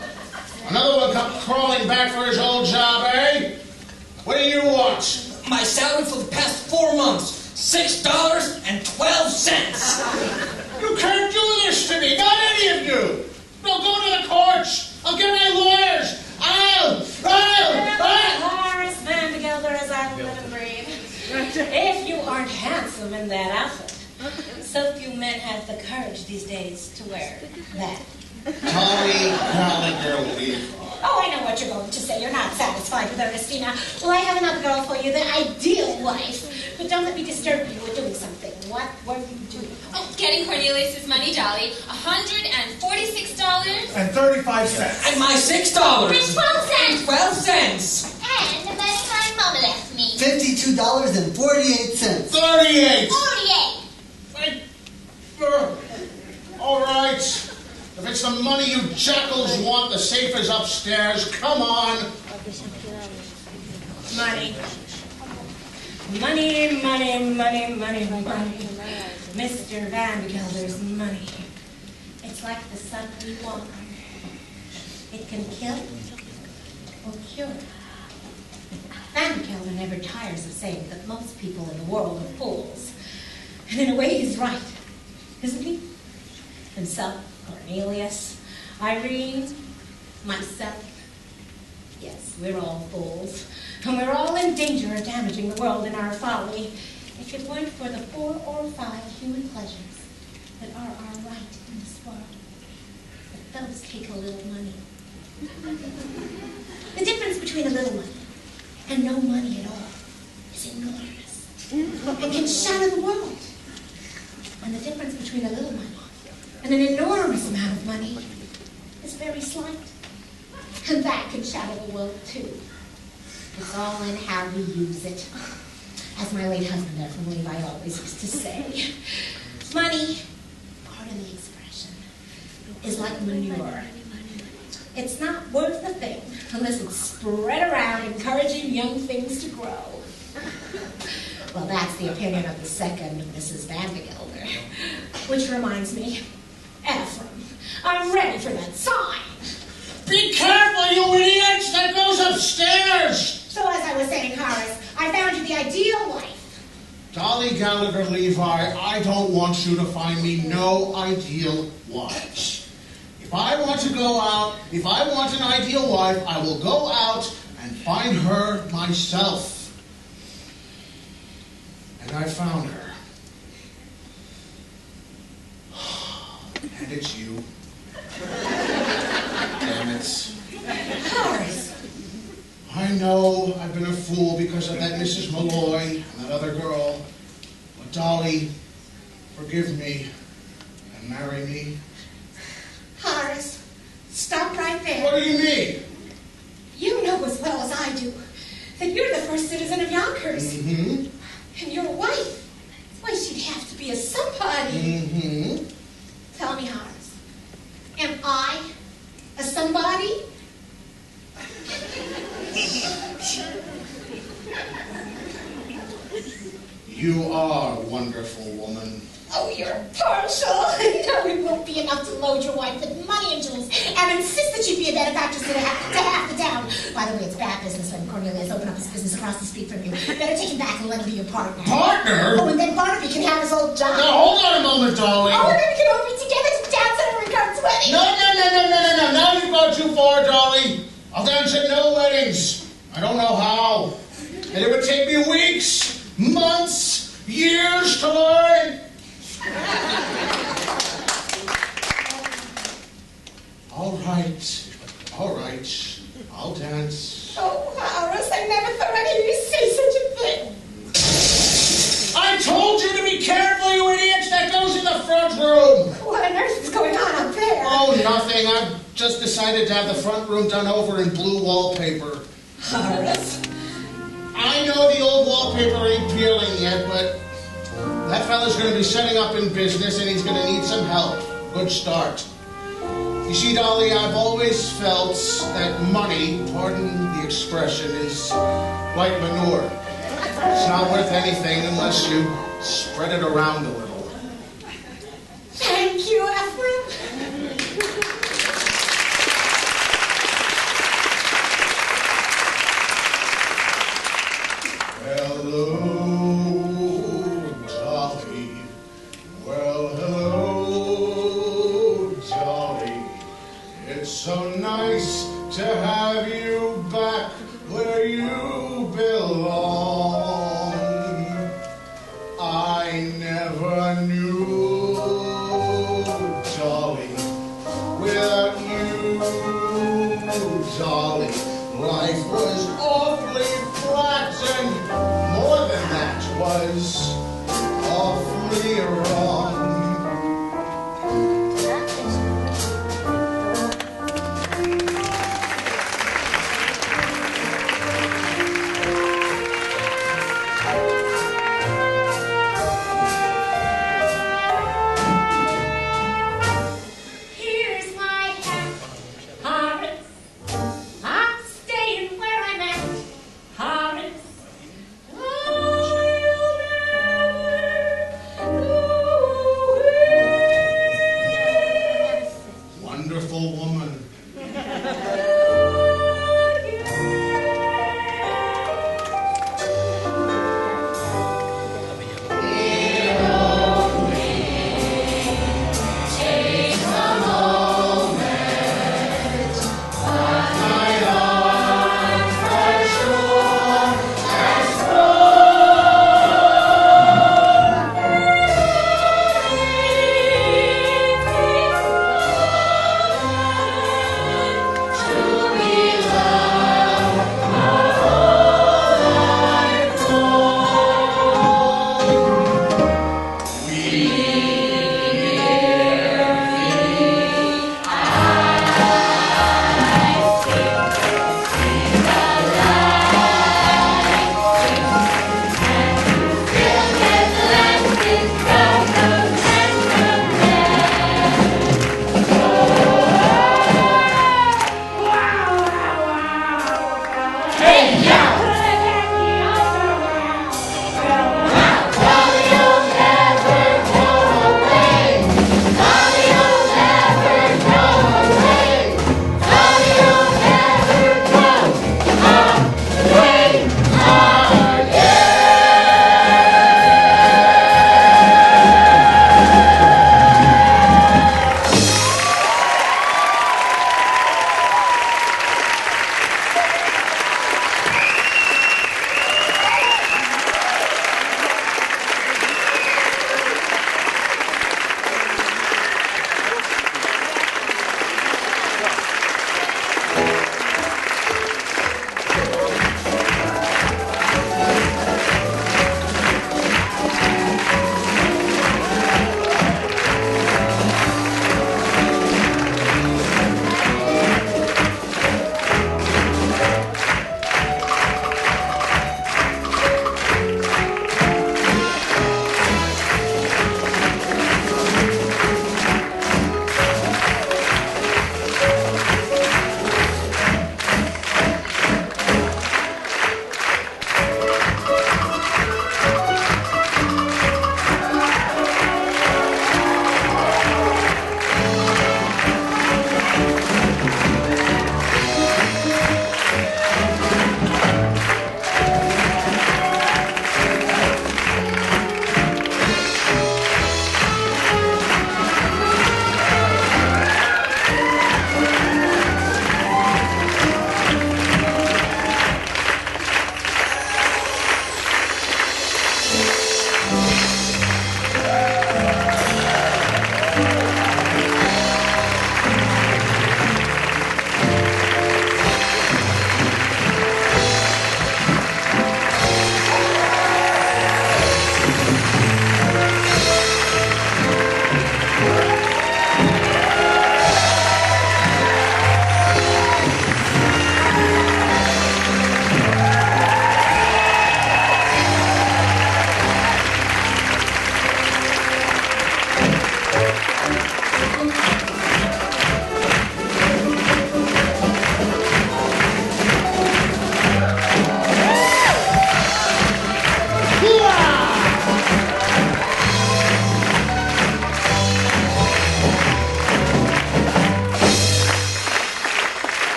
Speaker 6: Another one come crawling back for his old job, eh? What do you want?
Speaker 7: My salary for the past 4 months, $6.12.
Speaker 6: You can't do this to me, not any of you. No, go to the courts. I'll get my lawyers.
Speaker 11: Horace Vandergelder, as I live and breathe. If you aren't handsome in that outfit, so few men have the courage these days to wear that.
Speaker 6: Tami, Gallagher, leave.
Speaker 3: Oh, I know what you're going to say. You're not satisfied with Ernestina. Well, I have another girl for you, the ideal wife. But don't let me disturb you with doing something. What were you doing?
Speaker 10: Oh, getting Cornelius's money, Dolly. $146.
Speaker 8: And 35 cents.
Speaker 7: And my $6.
Speaker 10: And 12 cents.
Speaker 7: 12 cents.
Speaker 2: And the money my mama left me.
Speaker 5: $52.48.
Speaker 6: 38.
Speaker 2: 48.
Speaker 6: All right. If it's the money you jackals want, the safe is upstairs. Come on.
Speaker 11: Money. Money, money, money, money, money. Mr. Vandergelder's money. It's like the sun we want. It can kill or cure. Vandergelder never tires of saying that most people in the world are fools. And in a way, he's right, isn't he? Himself, Cornelius, Irene, myself. Yes, we're all fools. And we're all in danger of damaging the world in our folly if it weren't for the 4 or 5 human pleasures that are our right in this world. But those take a little money. The difference between a little money and no money at all is enormous. It can shatter the world. And the difference between a little money and an enormous amount of money is very slight. And that can shatter the world too. It's all in how we use it. As my late husband there from Levi always used to say, money, pardon the expression, is like manure. It's not worth a thing unless it's spread around encouraging young things to grow. Well, that's the opinion of the second Mrs. Vandergelder. Which reminds me, Ephraim, I'm ready for that sign.
Speaker 6: Be careful, you idiots! That goes upstairs!
Speaker 3: So as I was saying, Horace, I found you the ideal wife.
Speaker 6: Dolly Gallagher Levi, I don't want you to find me no ideal wives. If I want to go out, if I want an ideal wife, I will go out and find her myself. And I found her. And it's you. Damn it.
Speaker 11: Horace.
Speaker 6: I know I've been a fool because of that Mrs. Malloy and that other girl. But Dolly, forgive me and marry me.
Speaker 3: Horace, stop right there.
Speaker 6: What do you mean?
Speaker 3: You know as well as I do that you're the first citizen of Yonkers.
Speaker 6: Mm-hmm.
Speaker 3: And your wife, why, she'd have to be a somebody.
Speaker 6: Mm-hmm.
Speaker 3: Tell me, Horace, am I a somebody?
Speaker 6: You are a wonderful woman.
Speaker 3: Oh, you're partial. No, it won't be enough to load your wife with money and jewels and insist that she'd be a benefactress to half the town. By the way, it's bad business when Cornelius opened up his business across the street from you. Better take him back and let him be your partner.
Speaker 6: Partner?
Speaker 3: Oh, and then Barnaby can have his old job.
Speaker 6: Now, hold on a moment, Dolly.
Speaker 3: Oh, and then we can all be together to dance at a Ricard's wedding.
Speaker 6: No. Now you've gone too far, Dolly. I'll dance at no weddings. I don't know how. And it would take me weeks, months, years to learn. All right. I'll dance.
Speaker 3: Oh, Horace, I never thought I'd hear you say such a thing.
Speaker 6: I told you to be careful, you idiots. That goes in the front room. Oh, nothing. I've just decided to have the front room done over in blue wallpaper.
Speaker 11: Horace?
Speaker 6: I know the old wallpaper ain't peeling yet, but that fella's going to be setting up in business and he's going to need some help. Good start. You see, Dolly, I've always felt that money, pardon the expression, is like manure. It's not worth anything unless you spread it around a little.
Speaker 3: Thank you, Ephraim.
Speaker 6: Hello, Dolly. Well, hello, Dolly. It's so nice to have you back where you belong. I never knew, Dolly, without you, Dolly, life was awfully flat and more than that was awfully wrong.
Speaker 3: Here's my hat, Horace. I'm staying where I'm at, Horace. I'll never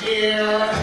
Speaker 6: here.